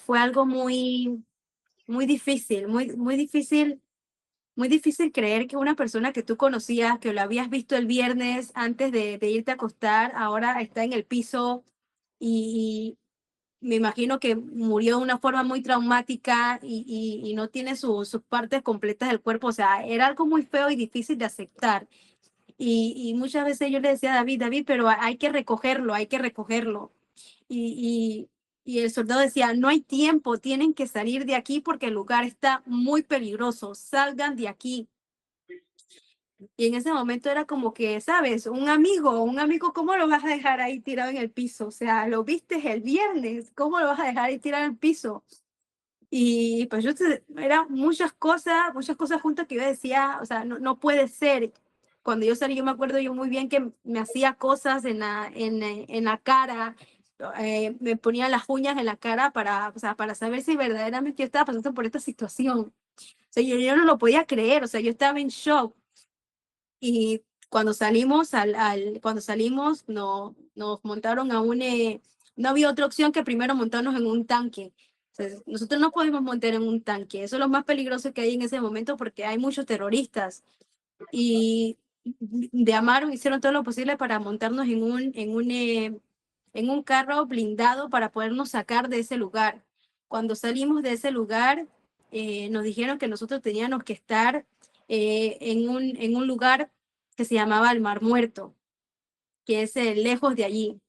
algo muy difícil, muy difícil creer que una persona que tú conocías, que lo habías visto el viernes antes de irte a acostar, ahora está en el piso y me imagino que murió de una forma muy traumática y no tiene sus partes completas del cuerpo. O sea, era algo muy feo y difícil de aceptar. Y muchas veces yo le decía a David, David, pero hay que recogerlo, hay que recogerlo. Y, y el soldado decía, no hay tiempo, tienen que salir de aquí porque el lugar está muy peligroso, salgan de aquí. Y en ese momento era como que, ¿sabes? Un amigo, ¿cómo lo vas a dejar ahí tirado en el piso? O sea, lo viste el viernes, ¿cómo lo vas a dejar ahí tirado en el piso? Y pues eran muchas cosas juntas que yo decía, o sea, no puede ser. Cuando yo salí, yo me acuerdo yo muy bien que me hacía cosas en la cara, me ponía las uñas en la cara para, o sea, para saber si verdaderamente yo estaba pasando por esta situación. O sea, yo no lo podía creer, o sea, yo estaba en shock. Y cuando salimos, cuando salimos nos montaron no había otra opción que primero montarnos en un tanque. Entonces, nosotros no podemos montar en un tanque, eso es lo más peligroso que hay en ese momento porque hay muchos terroristas. Y hicieron todo lo posible para montarnos en un carro blindado para podernos sacar de ese lugar. Cuando salimos de ese lugar, nos dijeron que nosotros teníamos que estar en un lugar que se llamaba el Mar Muerto, que es lejos de allí,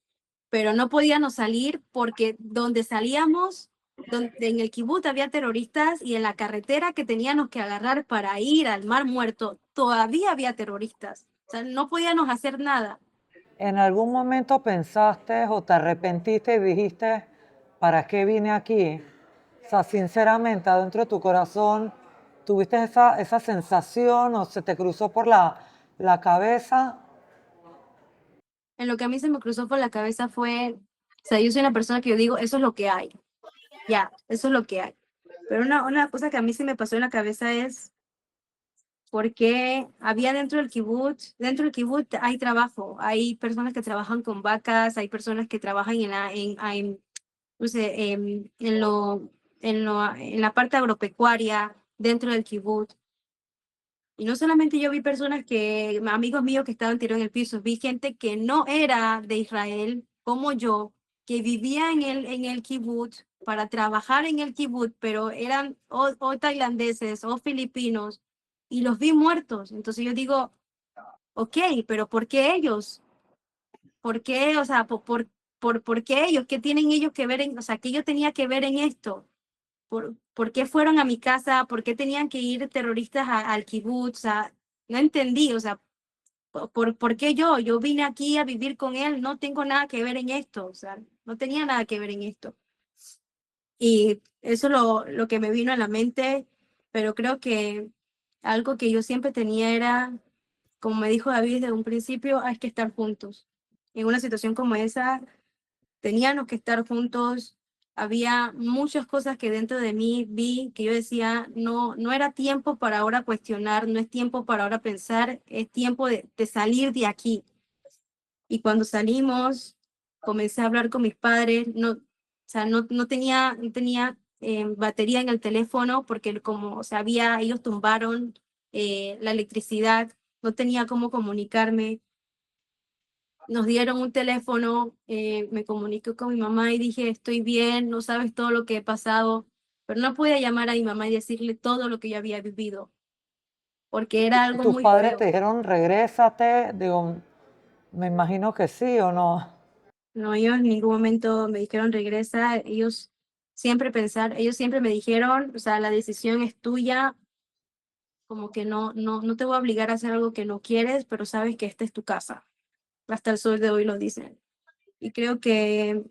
pero no podíamos salir porque donde salíamos, en el kibutz había terroristas y en la carretera que teníamos que agarrar para ir al Mar Muerto, todavía había terroristas. O sea, no podíamos hacer nada. ¿En algún momento pensaste o te arrepentiste y dijiste, ¿para qué vine aquí? O sea, sinceramente, adentro de tu corazón, ¿tuviste esa sensación o se te cruzó por la cabeza? En lo que a mí se me cruzó por la cabeza fue, o sea, yo soy una persona que yo digo, eso es lo que hay, ya, eso es lo que hay. Pero una cosa que a mí se me pasó en la cabeza es, porque había dentro del kibutz hay trabajo, hay personas que trabajan con vacas, hay personas que trabajan no sé, en la parte agropecuaria dentro del kibutz. Y no solamente yo vi amigos míos que estaban tirados en el piso, vi gente que no era de Israel, como yo, que vivía en el kibutz para trabajar en el kibutz, pero eran o tailandeses o filipinos, y los vi muertos. Entonces yo digo, ok, pero ¿por qué ellos? ¿Por qué? O sea, ¿por qué ellos? ¿Qué tienen ellos que ver o sea, qué yo tenía que ver en esto? ¿Por qué fueron a mi casa? ¿Por qué tenían que ir terroristas al kibutz? O sea, no entendí, o sea, ¿por qué yo? Yo vine aquí a vivir con él, no tengo nada que ver en esto, o sea, no tenía nada que ver en esto. Y eso es lo que me vino a la mente, pero creo que algo que yo siempre tenía era, como me dijo David desde un principio, hay que estar juntos. En una situación como esa, teníamos que estar juntos. Había muchas cosas que dentro de mí vi que yo decía, no era tiempo para ahora cuestionar, no es tiempo para ahora pensar, es tiempo de salir de aquí. Y cuando salimos, comencé a hablar con mis padres, o sea, no tenía batería en el teléfono porque como, o sea, ellos tumbaron la electricidad, no tenía cómo comunicarme. Nos dieron un teléfono, me comuniqué con mi mamá y dije, estoy bien, no sabes todo lo que he pasado, pero no podía llamar a mi mamá y decirle todo lo que yo había vivido, porque era ¿Y algo tus muy padres feo. te dijeron, regrésate? Digo, me imagino que sí o no. No, ellos en ningún momento me dijeron regresa, ellos siempre me dijeron, o sea, la decisión es tuya, como que no te voy a obligar a hacer algo que no quieres, pero sabes que esta es tu casa. Hasta el sol de hoy lo dicen. Y creo que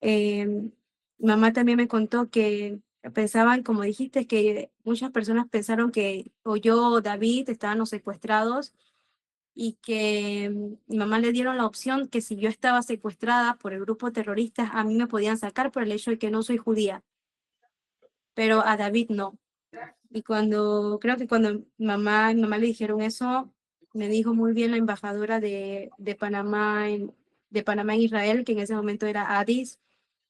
mi mamá también me contó que pensaban, como dijiste, que muchas personas pensaron que o yo o David estaban secuestrados y que mi mamá le dieron la opción que si yo estaba secuestrada por el grupo terrorista, a mí me podían sacar por el hecho de que no soy judía, pero a David no. Y creo que cuando mi mamá le dijeron eso, me dijo muy bien la embajadora de Panamá de Panamá en Israel, que en ese momento era Addis.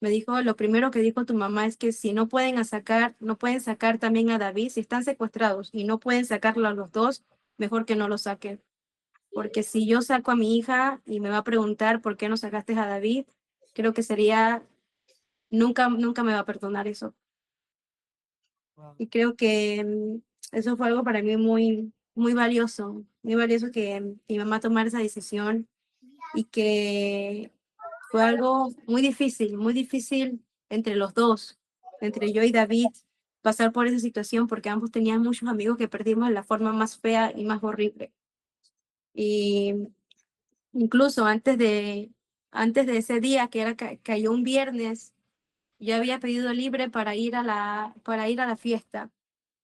Me dijo, lo primero que dijo tu mamá es que si no pueden sacar también a David, si están secuestrados y no pueden sacarlo a los dos, mejor que no lo saquen. Porque si yo saco a mi hija y me va a preguntar por qué no sacaste a David, creo que nunca me va a perdonar eso. Wow. Y creo que eso fue algo para mí muy valioso que mi mamá tomara esa decisión y que fue algo muy difícil entre los dos, entre yo y David, pasar por esa situación porque ambos tenían muchos amigos que perdimos de la forma más fea y más horrible. Y incluso antes de ese día, cayó un viernes, yo había pedido libre para ir a la fiesta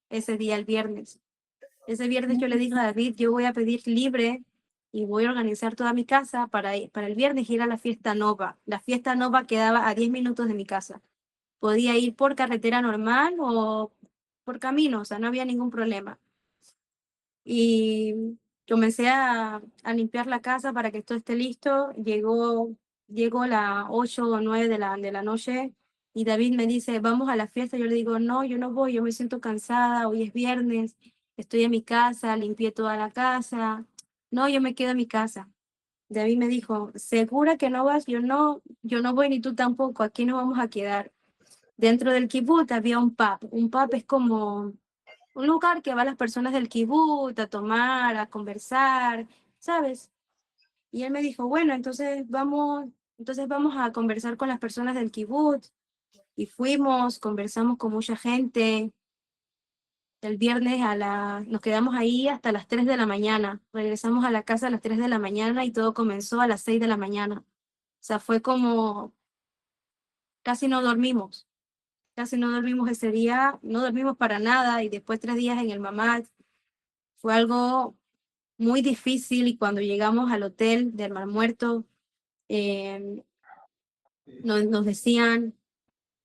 ese día, el viernes. Ese viernes yo le dije a David, yo voy a pedir libre y voy a organizar toda mi casa para el viernes ir a la fiesta Nova. La fiesta Nova quedaba a 10 minutos de mi casa. Podía ir por carretera normal o por camino, o sea, no había ningún problema. Y comencé a limpiar la casa para que todo esté listo. Llegó las 8 o 9 de la noche y David me dice, vamos a la fiesta. Yo le digo, no, yo no voy, yo me siento cansada, hoy es viernes, estoy en mi casa, limpié toda la casa. No, yo me quedo en mi casa. David me dijo, ¿segura que no vas? Yo no voy ni tú tampoco, aquí nos vamos a quedar. Dentro del kibutz había un pub. Un pub es como un lugar que van las personas del kibutz a tomar, a conversar, ¿sabes? Y él me dijo, bueno, entonces vamos a conversar con las personas del kibutz. Y conversamos con mucha gente. El viernes nos quedamos ahí hasta las 3 de la mañana. Regresamos a la casa a las 3 de la mañana y todo comenzó a las 6 de la mañana. O sea, fue como casi no dormimos. Casi no dormimos ese día, no dormimos para nada y después 3 días en el mamá fue algo muy difícil y cuando llegamos al hotel del Mar Muerto eh, nos decían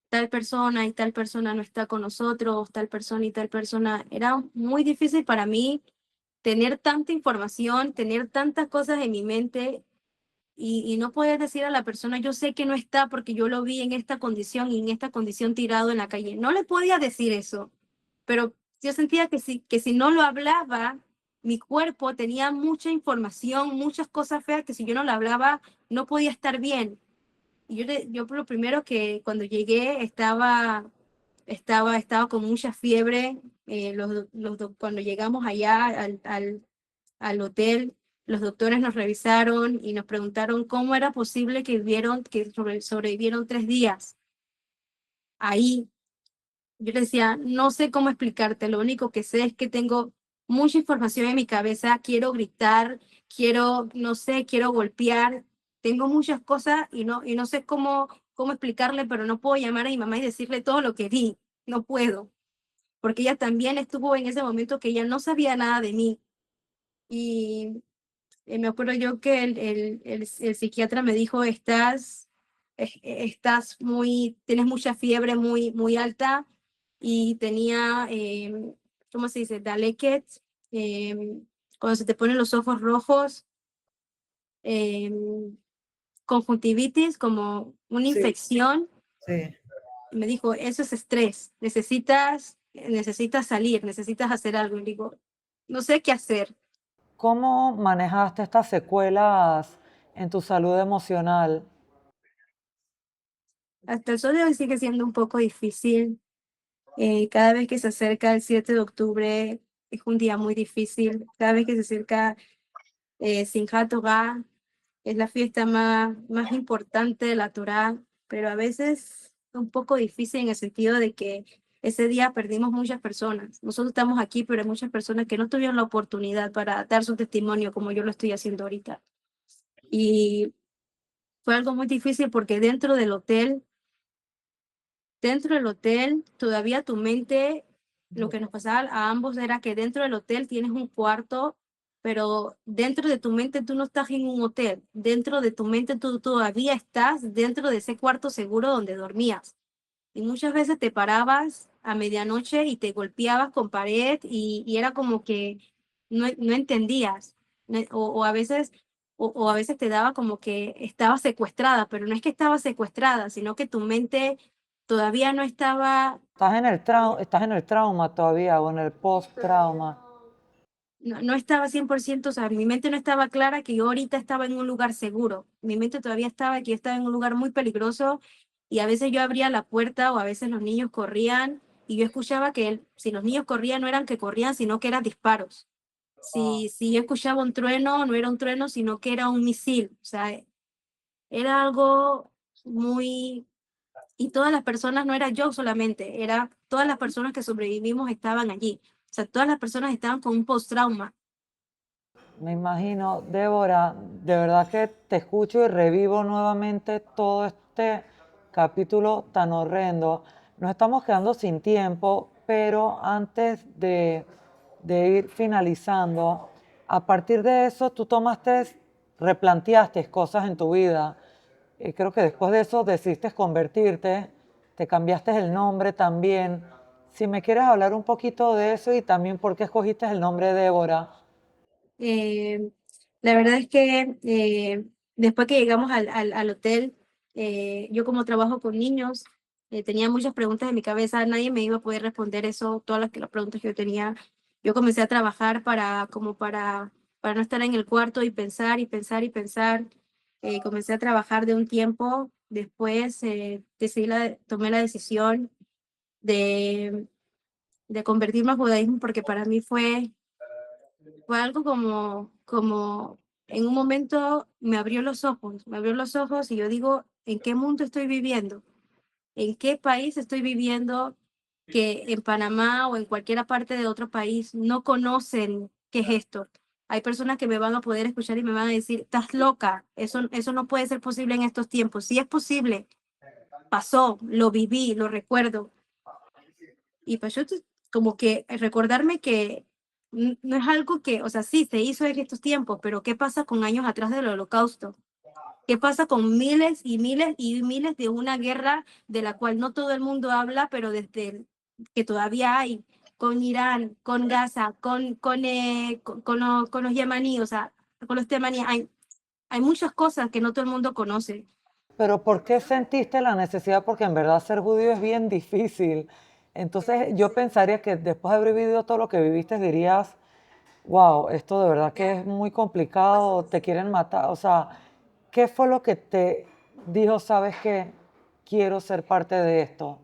tal persona y tal persona no está con nosotros, tal persona y tal persona. Era muy difícil para mí tener tanta información, tener tantas cosas en mi mente y no poder decir a la persona, yo sé que no está porque yo lo vi en esta condición y en esta condición tirado en la calle. No le podía decir eso, pero yo sentía que si no lo hablaba, mi cuerpo tenía mucha información, muchas cosas feas que si yo no lo hablaba, no podía estar bien. Y yo por lo primero que cuando llegué estaba con mucha fiebre. Cuando llegamos allá al hotel, los doctores nos revisaron y nos preguntaron cómo era posible que sobrevivieron 3 días ahí. Yo le decía, no sé cómo explicarte, lo único que sé es que tengo mucha información en mi cabeza, quiero gritar, no sé, quiero golpear, tengo muchas cosas y no sé cómo explicarle, pero no puedo llamar a mi mamá y decirle todo lo que vi, no puedo, porque ella también estuvo en ese momento que ella no sabía nada de mí. Y me acuerdo yo que el psiquiatra me dijo, tienes mucha fiebre muy alta y tenía, ¿cómo se dice? Daleket, eh, cuando se te ponen los ojos rojos, eh, conjuntivitis, como una Sí, infección. sí. Me dijo, eso es estrés, necesitas salir, necesitas hacer algo. Y digo, no sé qué hacer. ¿Cómo manejaste estas secuelas en tu salud emocional? Hasta el sol de hoy sigue siendo un poco difícil. Cada vez que se acerca el 7 de octubre es un día muy difícil. Cada vez que se acerca Simchat Torah es la fiesta más importante de la Torah, pero a veces es un poco difícil en el sentido de que ese día perdimos muchas personas. Nosotros estamos aquí, pero hay muchas personas que no tuvieron la oportunidad para dar su testimonio como yo lo estoy haciendo ahorita. Y fue algo muy difícil porque dentro del hotel, todavía tu mente, lo que nos pasaba a ambos era que dentro del hotel tienes un cuarto, pero dentro de tu mente tú no estás en un hotel. Dentro de tu mente tú todavía estás dentro de ese cuarto seguro donde dormías. Y muchas veces te parabas a medianoche y te golpeabas con pared y era como que no entendías, o a veces o a veces te daba como que estabas secuestrada, pero no es que estabas secuestrada, sino que tu mente todavía no estaba, Estás en el trauma todavía o en el post-trauma. no estaba 100%, o sea, mi mente no estaba clara que yo ahorita estaba en un lugar seguro. Mi mente todavía estaba que yo estaba en un lugar muy peligroso y a veces yo abría la puerta o a veces los niños corrían y yo escuchaba que si los niños corrían no eran que corrían, sino que eran disparos. Si yo escuchaba un trueno, no era un trueno, sino que era un misil. O sea, era algo muy... Y todas las personas, no era yo solamente, era todas las personas que sobrevivimos estaban allí. O sea, todas las personas estaban con un post-trauma. Me imagino, Débora, de verdad que te escucho y revivo nuevamente todo este capítulo tan horrendo. Nos estamos quedando sin tiempo, pero antes de ir finalizando, a partir de eso tú replanteaste cosas en tu vida. Creo que después de eso decidiste convertirte, te cambiaste el nombre también. Si me quieres hablar un poquito de eso y también por qué escogiste el nombre Débora. Eh, la verdad es que después que llegamos al hotel, yo como trabajo con niños, tenía muchas preguntas en mi cabeza, nadie me iba a poder responder eso, todas las preguntas que yo tenía. Yo comencé a trabajar para no estar en el cuarto y pensar y pensar y pensar. Comencé a trabajar de un tiempo, después tomé la decisión de, de convertirme al judaísmo porque para mí fue algo como en un momento me abrió los ojos y yo digo, ¿en qué mundo estoy viviendo? ¿En qué país estoy viviendo que en Panamá o en cualquier parte de otro país no conocen qué es esto? Hay personas que me van a poder escuchar y me van a decir, estás loca, eso no puede ser posible en estos tiempos. Sí es posible, pasó, lo viví, lo recuerdo. Y pues como que recordarme que no es algo que, o sea, sí, se hizo en estos tiempos, pero ¿qué pasa con años atrás del Holocausto? ¿Qué pasa con miles y miles y miles de una guerra de la cual no todo el mundo habla, pero que todavía hay con Irán, con Gaza, con los yemaníes, o sea, con los temaníes, hay muchas cosas que no todo el mundo conoce. Pero ¿por qué sentiste la necesidad? Porque en verdad ser judío es bien difícil. Entonces yo pensaría que después de haber vivido todo lo que viviste dirías, wow, esto de verdad que es muy complicado, te quieren matar. O sea, ¿qué fue lo que te dijo, sabes que quiero ser parte de esto?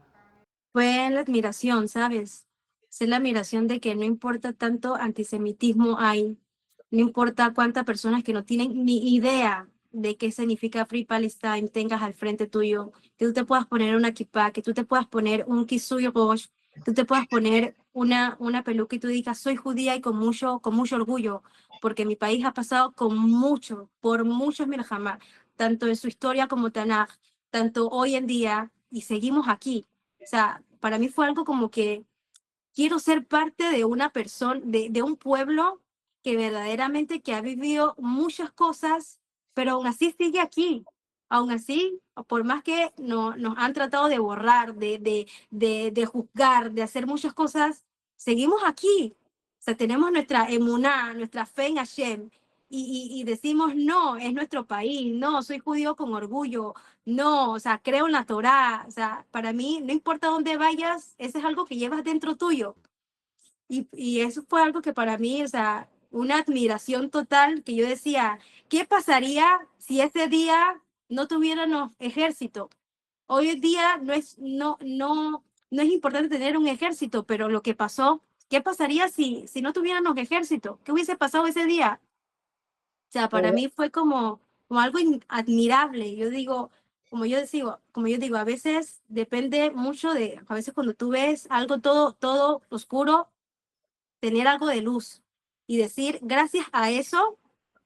Fue la admiración, ¿sabes? Es la admiración de que no importa tanto antisemitismo hay, no importa cuántas personas que no tienen ni idea de qué significa Free Palestine tengas al frente tuyo, que tú te puedas poner una kippah, que tú te puedas poner un kisuy rosh, tú te puedas poner una peluca y tú digas, soy judía y con mucho orgullo, porque mi país ha pasado por muchos milhamá, tanto en su historia como Tanaj, tanto hoy en día, y seguimos aquí. O sea, para mí fue algo como que quiero ser parte de una persona, de un pueblo que verdaderamente que ha vivido muchas cosas, pero aún así sigue aquí. Aún así, por más que nos han tratado de borrar, de juzgar, de hacer muchas cosas, seguimos aquí. O sea, tenemos nuestra emuná, nuestra fe en Hashem. Y decimos, no, es nuestro país, no, soy judío con orgullo, no, o sea, creo en la Torá, o sea, para mí, no importa dónde vayas, eso es algo que llevas dentro tuyo. Y eso fue algo que para mí, o sea, una admiración total, que yo decía, ¿qué pasaría si ese día no tuviéramos ejército? Hoy en día no es importante tener un ejército, pero lo que pasó, ¿qué pasaría si no tuviéramos ejército? ¿Qué hubiese pasado ese día? O sea, para mí fue como algo admirable. Yo digo, como yo digo, a veces depende mucho a veces cuando tú ves algo todo oscuro, tener algo de luz y decir, gracias a eso,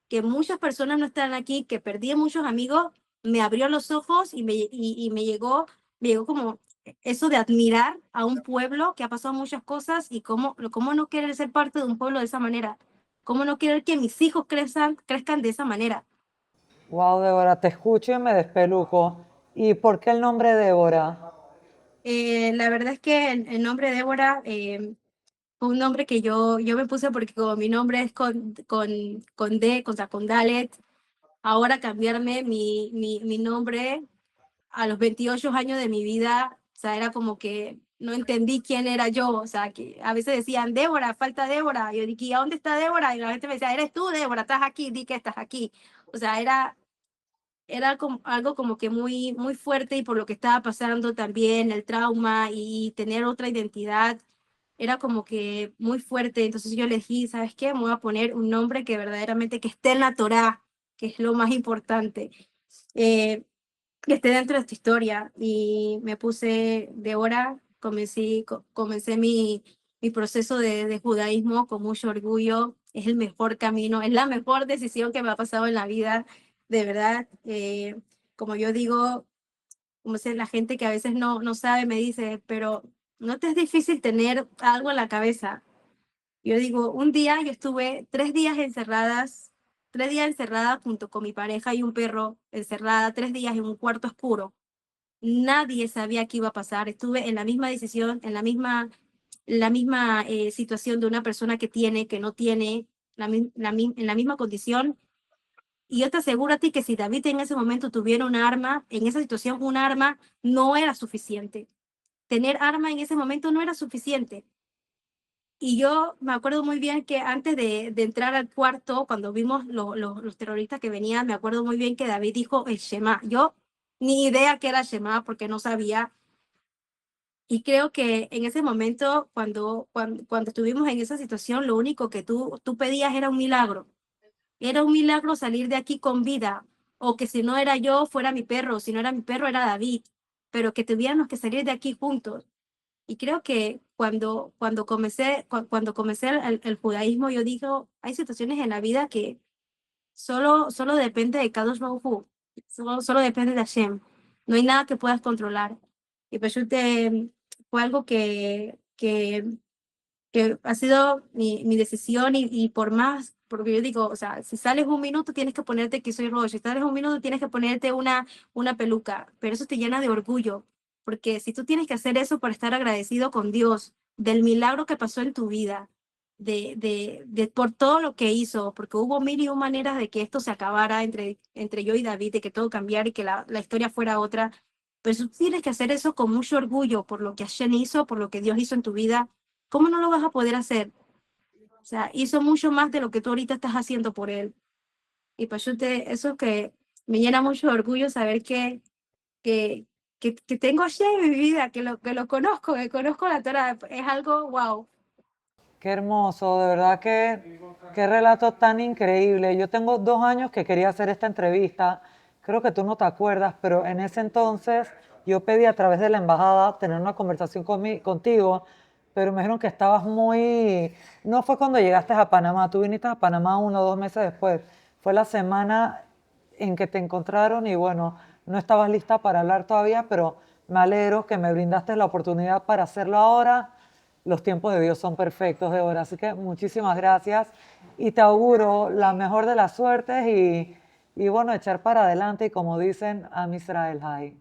que muchas personas no están aquí, que perdí a muchos amigos, me abrió los ojos y me llegó como eso de admirar a un pueblo que ha pasado muchas cosas y cómo no querer ser parte de un pueblo de esa manera, cómo no querer que mis hijos crezcan de esa manera. Wow, Débora, te escucho y me despeluco. ¿Y por qué el nombre Débora? La verdad es que el nombre Débora fue un nombre que yo me puse porque como mi nombre es con D, o sea, con Dalet, ahora cambiarme mi nombre a los 28 años de mi vida, o sea, era como que no entendí quién era yo, o sea, que a veces decían, Débora, falta Débora, y yo dije, ¿y a dónde está Débora? Y la gente me decía, eres tú, Débora, estás aquí, di que estás aquí. O sea, era como, algo como que muy, muy fuerte y por lo que estaba pasando también, el trauma y tener otra identidad, era como que muy fuerte. Entonces yo elegí, ¿sabes qué? Me voy a poner un nombre que verdaderamente que esté en la Torá, que es lo más importante. Eh, que esté dentro de esta historia y me puse de hora, comencé mi proceso de judaísmo con mucho orgullo, es el mejor camino, es la mejor decisión que me ha pasado en la vida, de verdad, como yo digo, como sé, la gente que a veces no sabe me dice, pero no te es difícil tener algo en la cabeza. Yo digo, un día yo estuve 3 días encerrada junto con mi pareja y un perro, encerrada 3 días en un cuarto oscuro. Nadie sabía qué iba a pasar. Estuve en la misma decisión, en la misma situación de una persona que tiene, que no tiene, en la misma condición. Y yo te aseguro a ti que si David en ese momento tuviera un arma, en esa situación un arma no era suficiente. Tener arma en ese momento no era suficiente. Y yo me acuerdo muy bien que antes de entrar al cuarto, cuando vimos los terroristas que venían, me acuerdo muy bien que David dijo el Shema. Yo ni idea qué era Shema porque no sabía. Y creo que en ese momento, cuando estuvimos en esa situación, lo único que tú pedías era un milagro. Era un milagro salir de aquí con vida. O que si no era yo, fuera mi perro. Si no era mi perro, era David. Pero que tuviéramos que salir de aquí juntos. Y creo que cuando comencé el judaísmo, yo digo, hay situaciones en la vida que solo depende de Kadosh Baruj Hu, solo depende de Hashem. No hay nada que puedas controlar. Y pues fue algo que ha sido mi decisión y por más, porque yo digo, o sea, si sales un minuto tienes que ponerte que soy Rosh, si sales un minuto tienes que ponerte una peluca, pero eso te llena de orgullo, porque si tú tienes que hacer eso para estar agradecido con Dios del milagro que pasó en tu vida, por todo lo que hizo, porque hubo mil y un maneras de que esto se acabara entre yo y David, de que todo cambiara y que la historia fuera otra, pero tú tienes que hacer eso con mucho orgullo por lo que Hashem hizo, por lo que Dios hizo en tu vida. ¿Cómo no lo vas a poder hacer? O sea, hizo mucho más de lo que tú ahorita estás haciendo por él. Y pues eso que me llena mucho de orgullo saber que, que tengo a Shay en mi vida, que lo conozco, que conozco la Torah. Es algo, wow. Qué hermoso, de verdad que qué relato tan increíble. Yo tengo 2 años que quería hacer esta entrevista, creo que tú no te acuerdas, pero en ese entonces yo pedí a través de la embajada tener una conversación contigo, pero me dijeron que estabas muy... No fue cuando llegaste a Panamá, tú viniste a Panamá 1 o 2 meses después, fue la semana en que te encontraron y bueno, no estabas lista para hablar todavía, pero me alegro que me brindaste la oportunidad para hacerlo ahora. Los tiempos de Dios son perfectos, Débora. Así que muchísimas gracias y te auguro la mejor de las suertes y bueno, echar para adelante y como dicen, a Israel High.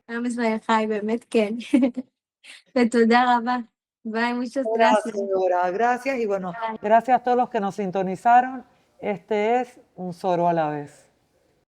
עם ישראל חי באמת כן. ותודה רבה. ביי, muchas Gracias, gracias. Débora. Gracias y bueno, Bye. gracias a todos los que nos sintonizaron. Este es Un Soro a la Vez.